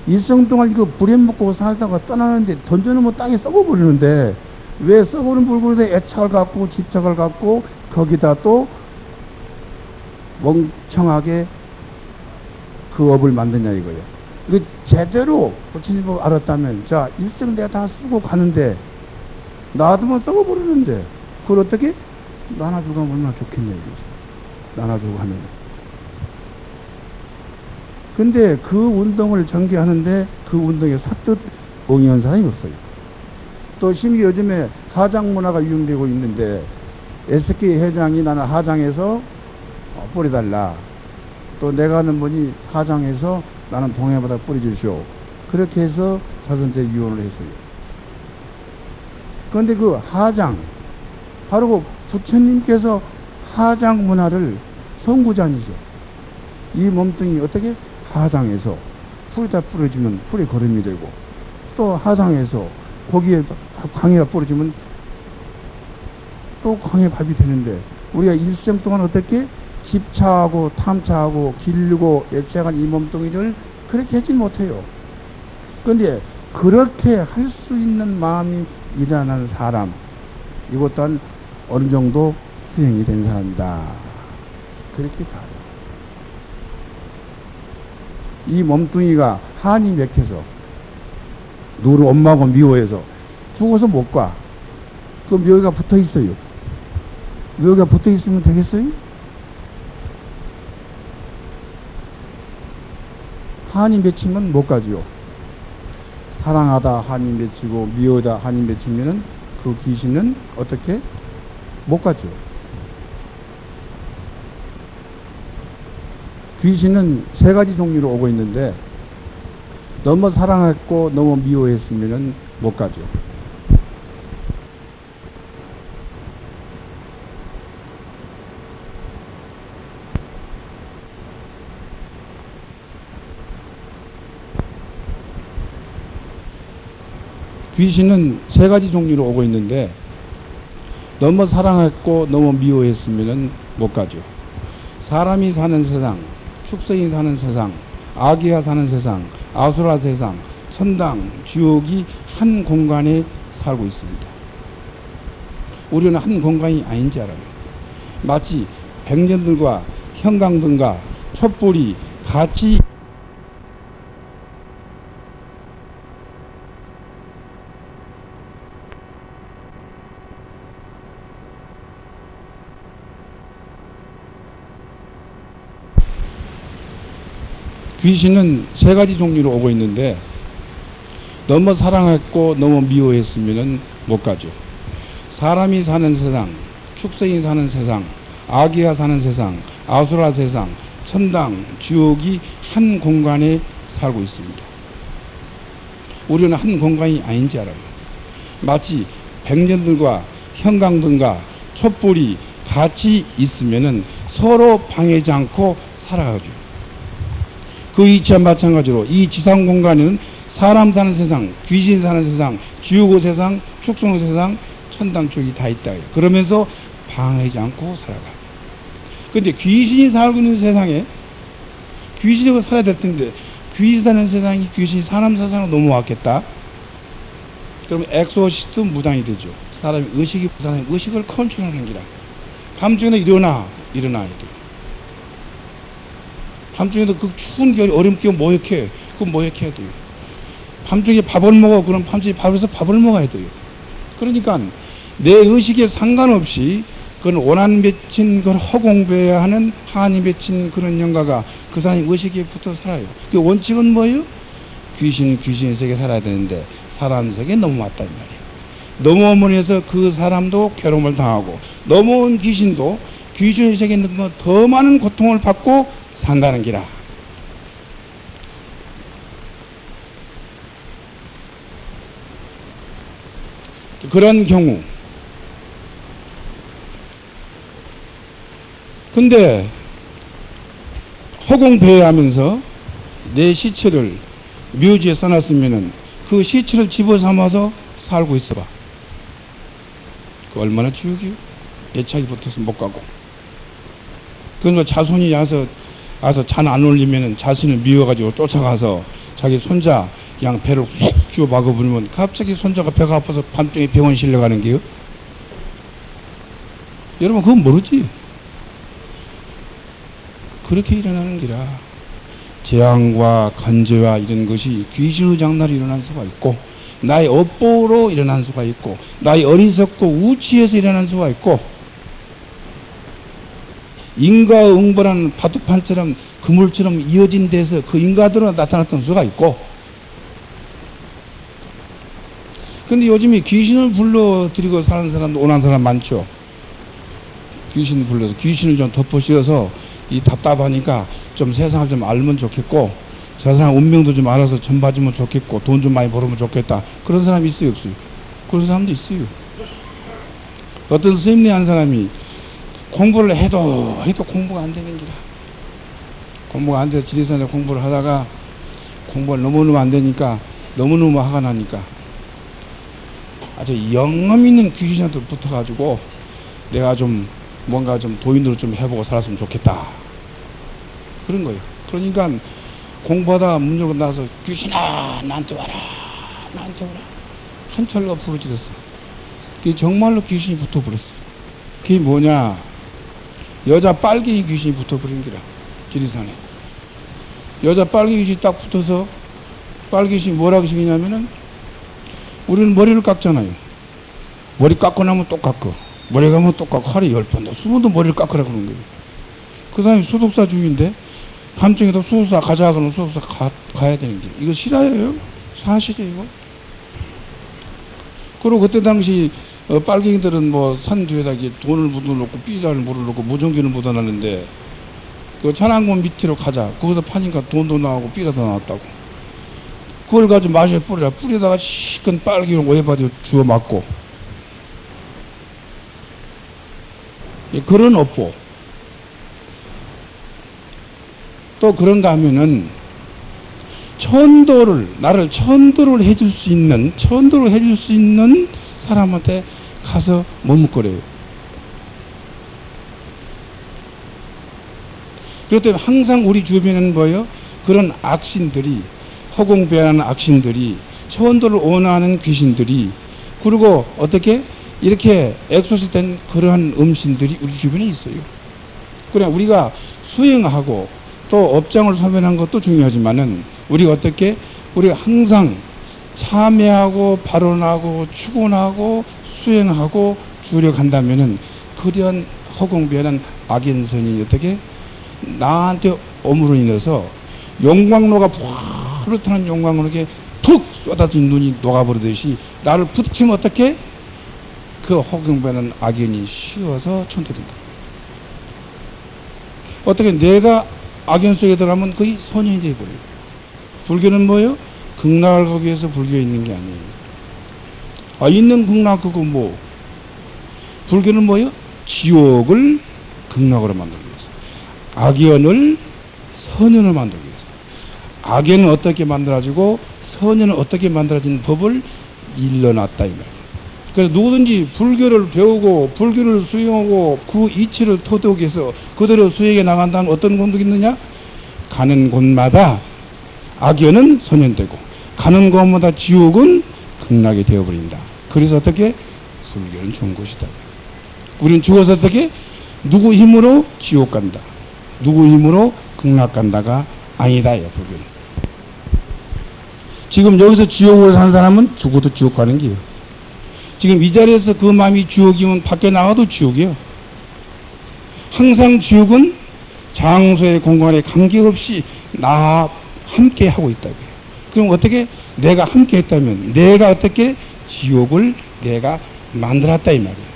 일생 동안 이거 부려먹고 살다가 떠나는데 던져놓으면 땅에 썩어버리는데 왜 썩어버린 물건에 애착을 갖고 집착을 갖고 거기다 또 멍청하게 그 업을 만드냐 이거예요. 이거 제대로 부처님을 알았다면 자 일생 내가 다 쓰고 가는데 놔두면 썩어버리는데 그걸 어떻게 나눠주고 하면 얼마나 좋겠냐 이거지. 나눠주고 하면. 근데 그 운동을 전개하는데 그 운동에 삿뜻 응용한 사람이 없어요. 또 심지어 요즘에 하장 문화가 유행되고 있는데 SK 회장이 나는 하장에서 뿌려달라. 또 내가 아는 분이 하장에서 나는 동해바다 뿌려주시오. 그렇게 해서 자선제 유언을 했어요. 그런데 그 하장, 바로 그 부처님께서 하장 문화를 선구자니죠. 이 몸뚱이 어떻게 하장에서 풀에다 뿌려주면 풀이 거름이 되고 또 하장에서 고기에 강에다 뿌려주면 또 광해밥이 되는데 우리가 일생 동안 어떻게 집차하고 탐차하고 길고 액체한 이 몸뚱이를 그렇게 하지 못해요. 그런데 그렇게 할 수 있는 마음이 일어나는 사람, 이것 또한 어느 정도 수행이 된 사람이다. 그렇게 봐요. 이 몸뚱이가 한이 맥혀서 누구 엄마하고 미워해서 죽어서 못 가. 그 묘기가 붙어 있어요. 묘기가 붙어 있으면 되겠어요? 한이 맺히면 못 가지요. 사랑하다 한이 맺히고 미워하다 한이 맺히면은 그 귀신은 어떻게? 못 가죠. 귀신은 세 가지 종류로 오고 있는데 너무 사랑했고 너무 미워했으면은 못 가죠. 귀신은 세 가지 종류로 오고 있는데 너무 사랑했고 너무 미워했으면은 못 가죠. 사람이 사는 세상, 축생이 사는 세상, 아기가 사는 세상, 아수라 세상, 천당, 지옥이 한 공간에 살고 있습니다. 우리는 한 공간이 아닌지 알아요. 마치 백년들과 형광등과 촛불이 같이 귀신은 세 가지 종류로 오고 있는데 너무 사랑했고 너무 미워했으면 못 가죠. 사람이 사는 세상, 축생이 사는 세상, 아기가 사는 세상, 아수라 세상, 천당, 지옥이 한 공간에 살고 있습니다. 우리는 한 공간이 아닌지 알아요. 마치 백년들과 형광등과 촛불이 같이 있으면 서로 방해하지 않고 살아가죠. 그 이치와 마찬가지로 이 지상 공간에는 사람 사는 세상, 귀신 사는 세상, 지옥의 세상, 축생의 세상, 천당 쪽이 다 있다. 그러면서 방해하지 않고 살아가요. 그런데 귀신이 살고 있는 세상에 귀신이 살아야 될 텐데 귀신 사는 세상이 귀신이 사람 세상으로 넘어왔겠다. 그러면 엑소시스트 무당이 되죠. 사람의 의식을 컨트롤하는 기라. 밤중에도 일어나야 돼. 밤중에도 그 추운 겨울 얼음 끼고 모욕해. 그럼 모욕해야 돼요. 밤중에 밥을 먹어. 그럼 밤중에 밥을 먹어야 돼요. 그러니까 내 의식에 상관없이 그건 원한 맺힌 그걸 허공배야 하는 한이 맺힌 그런 영가가 그 사람의 의식에 붙어 살아요. 그 원칙은 뭐예요? 귀신의 세계에 살아야 되는데 사람 세계에 넘어왔단 말이에요. 넘어오면 해서 그 사람도 괴로움을 당하고 넘어온 귀신도 귀신의 세계에 더 많은 고통을 받고 산다는 기라. 그런 경우 근데 허공배회하면서 내 시체를 묘지에 써놨으면은 그 시체를 집어삼아서 살고 있어봐. 그 얼마나 지옥이요? 애착이 붙어서 못 가고. 그건 자손이 와서 잔 안 올리면은 자신을 미워가지고 쫓아가서 자기 손자 그냥 배를 훅 쥐어 막아버리면 갑자기 손자가 배가 아파서 밤중에 병원 실려가는 게요. 여러분 그건 모르지. 그렇게 일어나는 기라. 재앙과 간제와 이런 것이 귀신의 장난으로 일어날 수가 있고 나의 업보로 일어날 수가 있고 나의 어리석고 우치에서 일어날 수가 있고 인과 응보라는 바둑판처럼 그물처럼 이어진 데서 그 인과들로 나타났던 수가 있고 근데 요즘에 귀신을 불러들이고 사는 사람도 오는 사람 많죠. 귀신을 불러서 귀신을 좀 덮어씌워서 이 답답하니까 좀 세상을 좀 알면 좋겠고 세상 운명도 좀 알아서 좀 봐주면 좋겠고 돈 좀 많이 벌으면 좋겠다. 그런 사람이 있어요, 없어요? 그런 사람도 있어요. 어떤 스님네 한 사람이 공부를 해도 공부가 안 되는 기라. 공부가 안 돼서 지리산에 공부를 하다가 공부가 너무너무 안 되니까 너무너무 화가 나니까 아주 영험 있는 귀신한테 붙어가지고 내가 좀 뭔가 좀 도인으로 좀 해보고 살았으면 좋겠다. 그런 거예요. 그러니까 공부하다가 문 열고 나서 귀신아 나한테 와라 나한테 와라 한철가 부르짖었어. 그게 정말로 귀신이 붙어버렸어. 그게 뭐냐, 여자 빨갱이 귀신이 붙어버린 기라. 지리산에 여자 빨갱이 귀신이 딱 붙어서, 빨갱이 귀신이 뭐라고 시키냐면은, 우리는 머리를 깎잖아요. 머리 깎고 나면 또 깎어, 머리 가면 또 깎고, 하루에 10번 20번도 머리를 깎으라 그러는 거예요. 그 사람이 수독사 중인데 밤중에도 수독사 가자 그러면 수독사 가야 되는 게, 이거 실화예요. 사실이에요 이거. 그리고 그때 당시 빨갱이들은 뭐 산 뒤에다 돈을 묻어놓고 삐자를 물어놓고 무전기를 묻어놨는데, 그 천안군 밑으로 가자, 거기서 파니까 돈도 나오고 삐자도 나왔다고. 그걸 가지고 마시에 뿌리라, 뿌리다가 시큰 빨갱이를 오해받아 주워 맞고. 그런 업보. 또 그런가 하면은 나를 천도를 해줄 수 있는 사람한테 가서 머뭇거려요. 그렇기 때문에 항상 우리 주변에는 뭐예요? 그런 악신들이, 허공배하는 악신들이, 천도를 원하는 귀신들이, 그리고 어떻게 이렇게 엑소시된 그러한 음신들이 우리 주변에 있어요. 그래 우리가 수행하고 또 업장을 소멸한 것도 중요하지만은, 우리가 어떻게, 우리가 항상 참여하고 발언하고 축원하고 수행하고 주력한다면은, 그러한 허공배하는 악인선이 어떻게 나한테 엄으로 인해서 용광로가 푸릇한 용광로에 툭 쏟아진 눈이 녹아버리듯이 나를 부딪히면 어떻게, 그 허공배하는 악인이 쉬어서 천도된다. 어떻게 내가 악연 속에 들어가면 거의 선인이 되어버려요. 불교는 뭐예요? 극락을 가기 위해서 불교에 있는 게 아니에요. 있는 극락 그거 뭐, 불교는 뭐예요? 지옥을 극락으로 만들기 위해서, 악연을 선연을 만들기 위해서, 악연은 어떻게 만들어지고 선연은 어떻게 만들어진 법을 일러놨다 이 말이에요. 그래서 누구든지 불교를 배우고 불교를 수행하고 그 이치를 터득하기 위해서 그대로 수행해 나간다면 어떤 공덕이 있느냐? 가는 곳마다 악연은 선연되고 가는 곳마다 지옥은 극락이 되어버린다. 그래서 어떻게? 불교는 좋은 곳이다. 우리는 죽어서 어떻게? 누구 힘으로 지옥 간다, 누구 힘으로 극락 간다가 아니다. 불교는. 지금 여기서 지옥으로 사는 사람은 죽어도 지옥 가는 게요. 지금 이 자리에서 그 마음이 지옥이면 밖에 나가도 지옥이요. 항상 지옥은 장소의 공간에 관계없이 나 함께 하고 있다고요. 그럼 어떻게? 내가 함께 했다면 내가 어떻게? 지옥을 내가 만들었다 이 말이에요.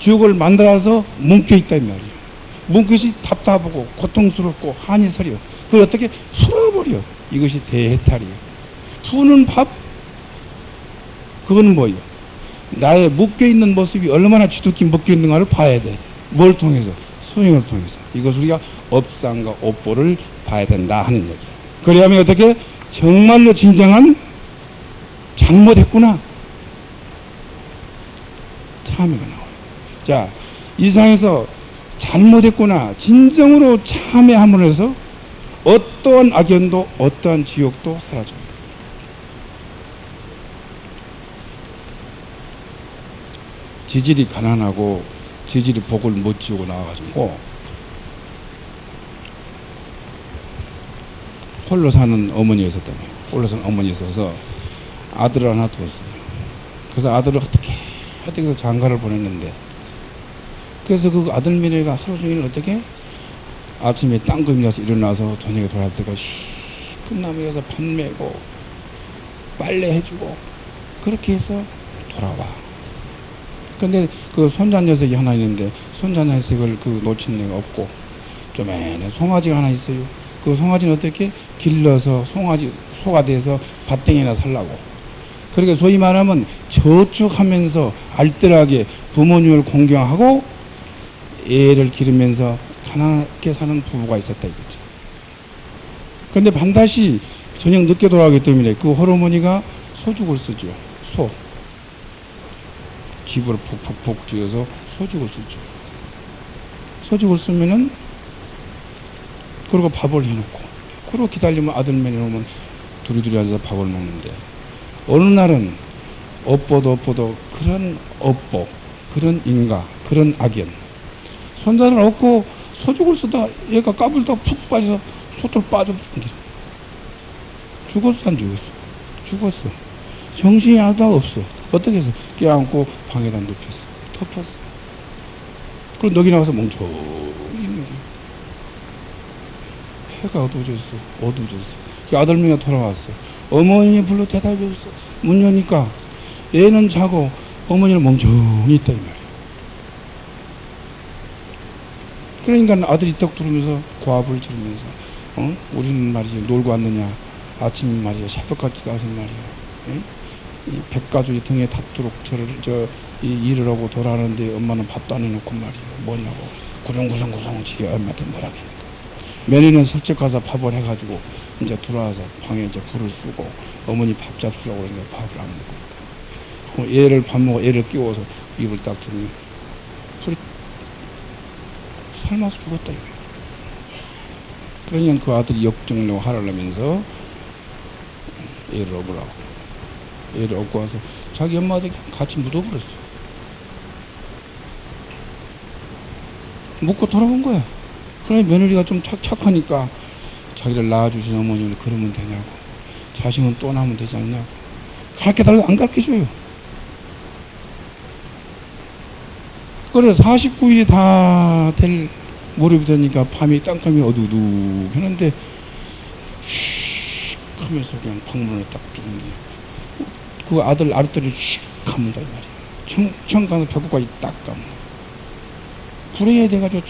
지옥을 만들어서 뭉쳐있다 이 말이에요. 뭉쳐있이 답답하고 고통스럽고 한이 서려. 그걸 어떻게? 풀어버려. 이것이 대해탈이에요. 푸는 밥? 그거는 뭐예요? 나의 묶여있는 모습이 얼마나 지독히 묶여있는가를 봐야 돼. 뭘 통해서? 수행을 통해서. 이것을 우리가 업상과 업보를 봐야 된다 하는 얘기. 그래야면 어떻게? 정말로 진정한 잘못했구나 참회가 나와요. 자, 이 상에서 잘못했구나 진정으로 참회함으로 해서 어떠한 악연도 어떠한 지옥도 사라져요. 지질이 가난하고 지질이 복을 못 지우고 나와가지고 홀로 사는 어머니가 있었다고요. 홀로 사는 어머니가 있어서 아들을 하나 두었어요. 그래서 아들을 어떻게 해서 장가를 보냈는데, 그래서 그 아들 며느리가 하루 종일 어떻게 아침에 땅금이 나서 일어나서 저녁에 돌아올 때가 끝나면 여기서 밥 메고 빨래 해주고 그렇게 해서 돌아와. 근데 그 손자 녀석이 하나 있는데 손자 녀석을 그 놓친 애가 없고 좀에는 송아지가 하나 있어요. 그 송아지는 어떻게 길러서 송아지 소가 돼서 밭땡이나 살라고. 그러니까 소위 말하면 저축하면서 알뜰하게 부모님을 공경하고 애를 기르면서 가난하게 사는 부부가 있었다 이거죠. 그런데 반드시 저녁 늦게 돌아가기 때문에 그 할아버지가 소죽을 쓰죠. 소. 집으로 푹푹푹 쥐어서 소죽을 쓰죠. 소죽을 쓰면은 그리고 밥을 해놓고 그리고 기다리면 아들맨이 오면 두리두리 앉아서 밥을 먹는데 어느 날은 업보도 그런 업보, 그런 인가, 그런 악연 손자를 얻고 소죽을 쓰다 얘가 까불다가 푹 빠져서 소tul 빠져 죽었어 안 죽었어? 죽었어. 정신이 하나도 없어. 어떻게 해서 껴안고 방에다 눕혔어. 덮었어. 그럼 너기 나가서 멍청히 있는 거야. 해가 어두워졌어. 그 아들명이 돌아왔어. 어머니 불러 대답이 없어. 문 여니까 얘는 자고 어머니는 멍청히 있다 이 말이야. 그러니까 아들이 떡 두르면서 고압을 지르면서 우리는 말이지 놀고 왔느냐 아침 말이야 새벽같이 가서 말이야 이 백가족이 등에 닿도록 이 일을 하고 돌아가는데 엄마는 밥도 안 해놓고 말이야 뭐냐고 구성구성 지게 엄마한테 뭐라 하니까 며느리는 슬쩍 가서 밥을 해가지고 이제 들어와서 방에 이제 불을 쓰고 어머니 밥 잡수려고 그러니까 밥을 안 먹고 얘를 밥 먹고 얘를 끼워서 입을 딱 들으면 소리 삶아서 죽었다 이거야. 그러니까 그 아들이 역정령 하려면서 얘를 얻으라고 얘를 얻고 와서 자기 엄마한테 같이 묻어버렸어. 묻고 돌아온 거야. 그러니 며느리가 좀 착하니까 자기를 낳아주신 어머니를 그러면 되냐고 자식은 또 낳으면 되지 않냐고 가르쳐달라고 안 가르쳐줘요. 그래 49일이 다 될 무렵이 되니까 밤이 땅감이 어두둑 했는데 슉 하면서 그냥 방문을 딱 뚫는데 그 아들 아랫다리를 슉 감는다 이 말이야. 청 가서 벽구까지 딱 감는 불행해야 돼가지고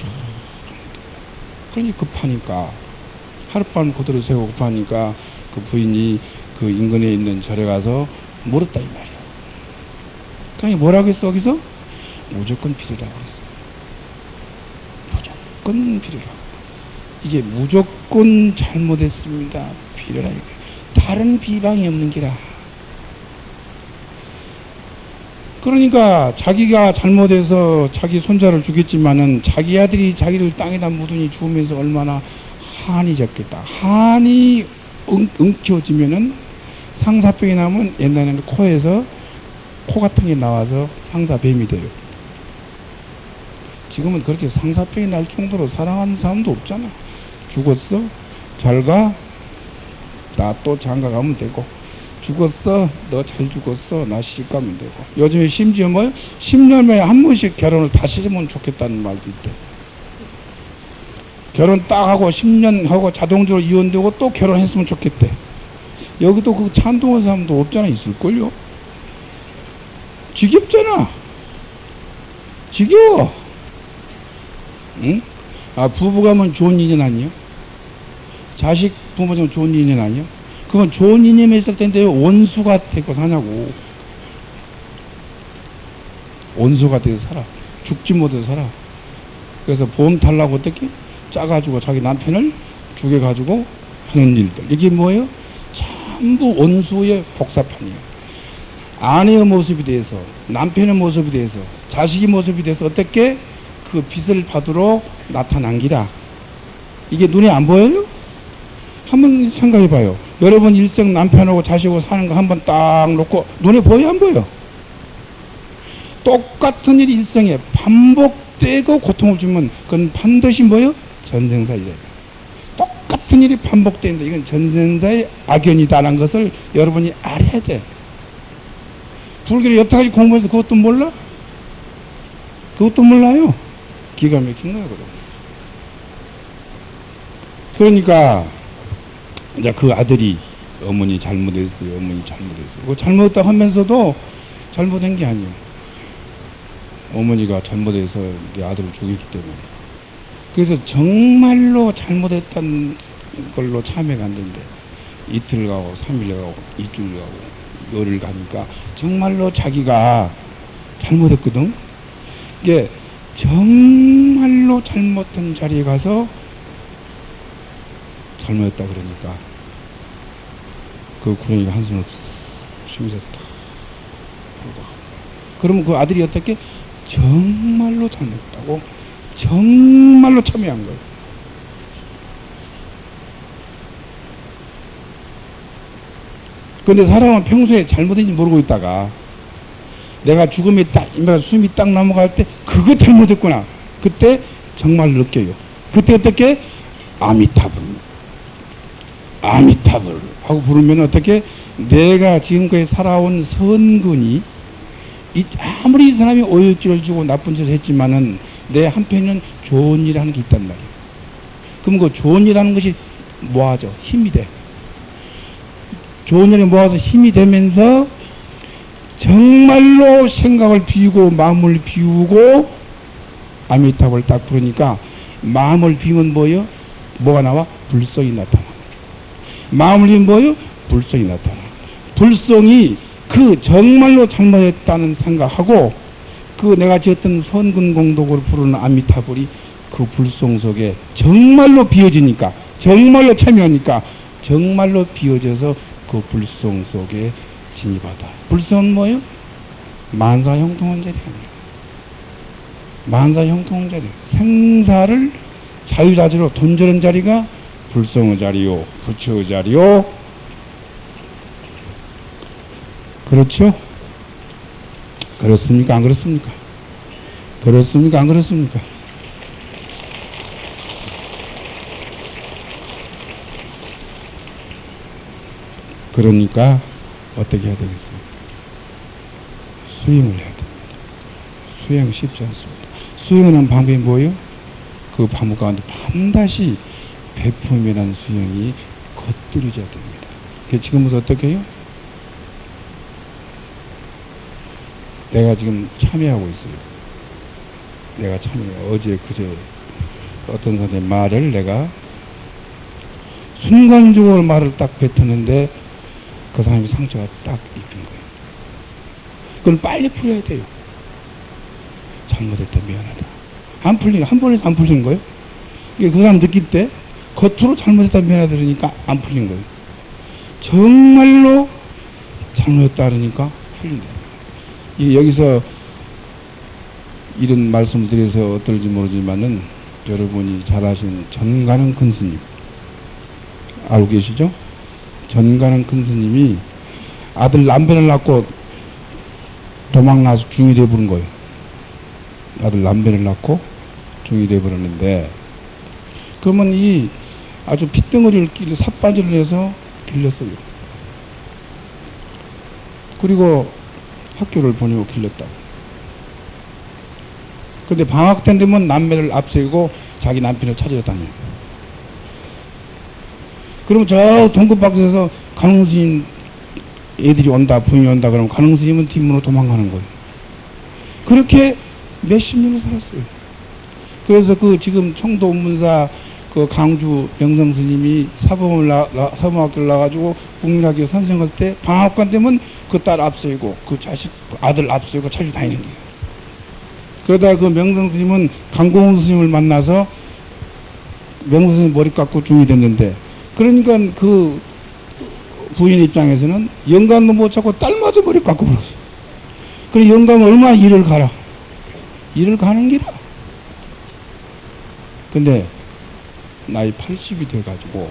그러니 급하니까 하룻밤 그대로 세우고 급하니까 그 부인이 그 인근에 있는 절에 가서 물었다 이 말이야. 그러니 뭐라고 했어 거기서? 무조건 빌으라고 했어. 무조건 빌으라고. 이게 무조건 잘못했습니다. 빌으라 이거. 다른 비방이 없는 기라. 그러니까 자기가 잘못해서 자기 손자를 죽였지만은 자기 아들이 자기를 땅에다 묻으니 죽으면서 얼마나 한이 졌겠다. 한이 엉켜지면은 상사병이 나면 옛날에는 코에서 코 같은 게 나와서 상사뱀이 돼요. 지금은 그렇게 상사병이 날 정도로 사랑하는 사람도 없잖아. 죽었어? 잘 가? 나 또 장가 가면 되고. 죽었어? 너 잘 죽었어? 나 시집 가면 되고. 요즘에 심지어 뭐요? 10년 만에 한 번씩 결혼을 다시 하면 좋겠다는 말도 있대. 결혼 딱 하고 10년 하고 자동적으로 이혼되고 또 결혼했으면 좋겠대. 여기도 그 찬동한 사람도 없잖아. 있을걸요? 지겹잖아. 지겨워. 응? 아, 부부가면 좋은 인연 아니에요? 자식 부모면 좋은 인연 아니에요? 그건 좋은 인연이 있을 텐데 원수가 되고 사냐고. 원수가 돼서 살아. 죽지 못해서 살아. 그래서 보험 달라고 어떻게? 짜가지고 자기 남편을 죽여가지고 하는 일들. 이게 뭐예요? 전부 원수의 복사판이에요. 아내의 모습이 돼서, 남편의 모습이 돼서, 자식의 모습이 돼서 어떻게? 그 빚을 받으러 나타난 기라. 이게 눈에 안 보여요? 한번 생각해봐요. 여러분 일생 남편하고 자식하고 사는 거 한번 딱 놓고 눈에 보여 안 보여? 똑같은 일이 일생에 반복되고 고통을 주면 그건 반드시 뭐예요? 전생사이래. 똑같은 일이 반복된다. 이건 전생사의 악연이다라는 것을 여러분이 알아야 돼. 불교를 여태까지 공부해서 그것도 몰라? 그것도 몰라요. 기가 막힌 거야, 그럼. 그러니까, 이제 그 아들이 어머니 잘못했어요, 어머니 잘못했어요. 그 잘못했다 하면서도 잘못한 게 아니에요. 어머니가 잘못해서 내 아들을 죽였기 때문에. 그래서 정말로 잘못했던 걸로 참회가 안 된대. 이틀 가고, 3일 가고, 2주 가고, 열흘 가니까 정말로 자기가 잘못했거든. 이게 정말로 잘못한 자리에 가서 잘못했다 그러니까 그 구렁이가 한숨을 쉬면서 딱 그러면 그 아들이 어떻게? 정말로 잘못했다고 정말로 참여한 거예요. 근데 사람은 평소에 잘못인지 모르고 있다가 내가 죽음에 딱 숨이 딱 넘어갈 때 그거 잘못했구나. 그때 정말 느껴요. 그때 어떻게? 아미타불 하고 부르면 어떻게? 내가 지금까지 살아온 선근이 아무리 이 사람이 오열지를 주고 나쁜 짓을 했지만은 내 한편에는 좋은 일 하는 게 있단 말이에요. 그럼 그 좋은 일 하는 것이 모아져 힘이 돼. 좋은 일이 모아서 힘이 되면서 정말로 생각을 비우고 마음을 비우고 아미타불을 딱 부르니까 마음을 비우면 뭐예요? 뭐가 나와? 불성이 나타나. 마음을 비우면 뭐예요? 불성이 나타나. 불성이 그 정말로 잘못했다는 생각하고 그 내가 지었던 선근공덕으로 부르는 아미타불이 그 불성 속에 정말로 비워지니까 정말로 참여하니까 정말로 비워져서 그 불성 속에 진입하다. 불성은 뭐예요? 만사형통한 자리 아니에요. 만사형통한 자리. 생사를 자유자재로 던지는 자리가 불성의 자리요, 부처의 자리요. 그렇죠? 그렇습니까? 안 그렇습니까? 그렇습니까? 안 그렇습니까? 그러니까 어떻게 해야 되겠습니까? 수행을 해야 됩니다. 수행 쉽지 않습니다. 수행하는 방법이 뭐예요? 그 방법 가운데 반드시 베품이라는 수행이 겉들여져야 됩니다. 지금부터 어떻게 해요? 내가 지금 참여하고 있어요. 내가 어제 그제 어떤 사람의 말을 내가 순간적으로 말을 딱 뱉었는데 그 사람이 상처가 딱 입힌 거예요. 그걸 빨리 풀어야 돼요. 잘못했다, 미안하다. 안 풀리는, 한 번에서 안 풀리는 거예요. 이게 그 사람 느낄 때 겉으로 잘못했다, 미안하다 그러니까 안 풀린 거예요. 정말로 잘못했다 그러니까 풀린다. 여기서 이런 말씀을 드려서 어떨지 모르지만은 여러분이 잘 아시는 전가능 큰 스님 알고 계시죠? 전가능 큰 스님이 아들 남편을 낳고 도망나서 중이 돼버린 거예요. 아들 남편을 낳고 중이 돼버렸는데 그러면 이 아주 핏덩어리를 삿바지를 해서 길렀어요. 그리고 학교를 보내고 길렀다고. 근데 방학 때 되면 남매를 앞세우고 자기 남편을 찾으러 다녀요. 그러면 저 동급박에서 간흥스님 애들이 온다, 부인이 온다 그러면 간흥스님은 뒷문으로 도망가는 거예요. 그렇게 몇십 년을 살았어요. 그래서 그 지금 청도 운문사 그 강주 명성스님이 사범학교를 나가지고 국민학교 선생할 때 방학간 되면 그 딸 앞세우고 그 자식 아들 앞세우고 찾아 다니는 거예요. 그러다 그 명성스님은 강공훈 스님을 만나서 명성스님 머리 깎고 중이 됐는데 그러니까 그 부인 입장에서는 영감도 못 찾고 딸마저 머리 깎고 버렸어요. 그래 영감은 얼마나 일을 가라. 일을 가는 기라. 근데 나이 80이 돼가지고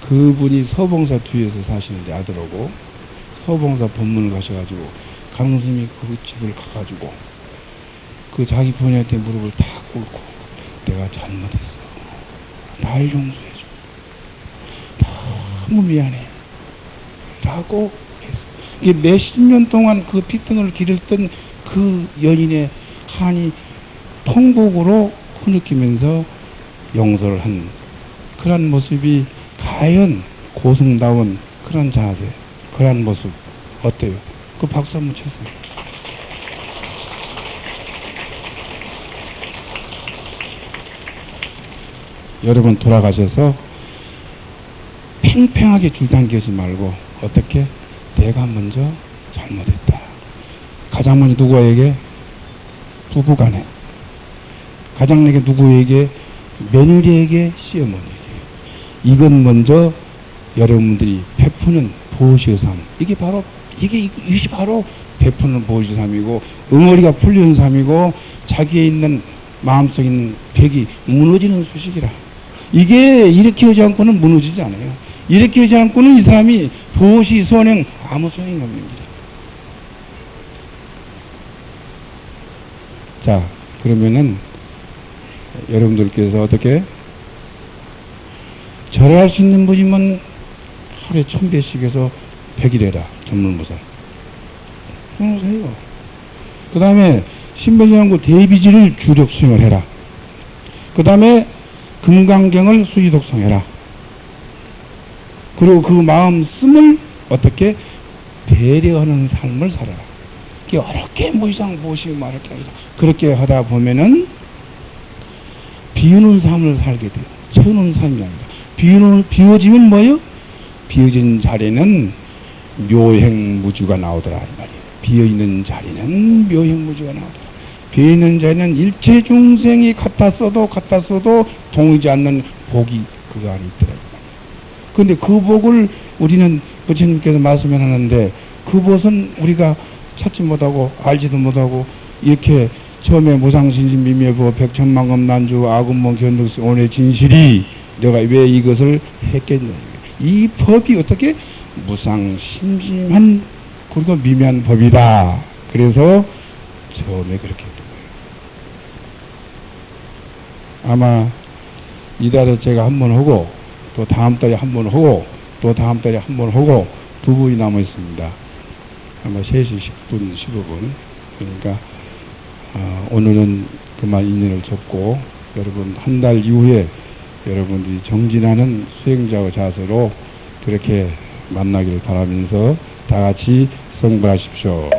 그분이 서봉사 뒤에서 사시는데 아들하고 서봉사 법문을 가셔가지고 강스님이 그 집을 가가지고 그 자기 부인한테 무릎을 탁 꿇고 내가 잘못했어. 날 용서해줘. 너무 미안해. 라고 했어. 이게 몇십 년 동안 그 피등을 기르던 그 연인의 한이 통곡으로 흐느끼면서 용서를 한 그런 모습이 과연 고승다운 그런 자세, 그런 모습 어때요? 그 박수 한번 쳐주세요. 여러분 돌아가셔서 팽팽하게 줄당기지 말고 어떻게? 내가 먼저 잘못했다. 가장 먼저 누구에게? 부부간에. 가장 내게 누구에게? 며느리에게, 시어머니에게. 이건 먼저 여러분들이 베푸는 보시의 삶. 이것이 바로 베푸는 보시삼이고 응어리가 풀리는 삶이고 자기에 있는 마음속에 있는 벽이 무너지는 수식이라. 이게 이렇게 하지 않고는 무너지지 않아요. 이렇게 하지 않고는 이 사람이 도시 선행 아무 소용이 없는 겁니다. 자, 그러면은 여러분들께서 어떻게 절할 수 있는 분이면 하루에 1000배씩 해서 100일 해라. 전물무사. 해요. 그 다음에 신변장구 대비지를 주력 수행을 해라. 그 다음에 금강경을 수지독성해라. 그리고 그 마음씀을 어떻게 배려하는 삶을 살아라. 이게 어렵게 무이상 보시고 말할 게 아니라 그렇게 하다 보면은 비우는 삶을 살게 돼요. 채우는 삶이 아니라. 비워지면 뭐예요? 비워진 자리는 묘행무주가 나오더라 이 말이에요. 비어있는 자리는 묘행무주가 나오더라. 비어있는 자리는 일체 중생이 갖다 써도 동의지 않는 복이 그 안에 있더라. 그런데 그 복을 우리는 부처님께서 말씀하는데 그 복은 우리가 찾지 못하고 알지도 못하고 이렇게 처음에 무상신심비밀보 백천만금 난주 아군몽 견득시 오늘의 진실이 내가 왜 이것을 했겠냐. 이 법이 어떻게 무상심심한 그리고 미묘한 법이다. 그래서 처음에 그렇게 했던 거예요. 아마 이달에 제가 한 번 하고 또 다음 달에 한 번 하고 또 다음 달에 한 번 하고 2분이 남아 있습니다. 아마 3시 10분 15분. 그러니까 오늘은 그만 인연을 접고 여러분 한 달 이후에 여러분들이 정진하는 수행자의 자세로 그렇게 만나기를 바라면서 다 같이 성불하십시오.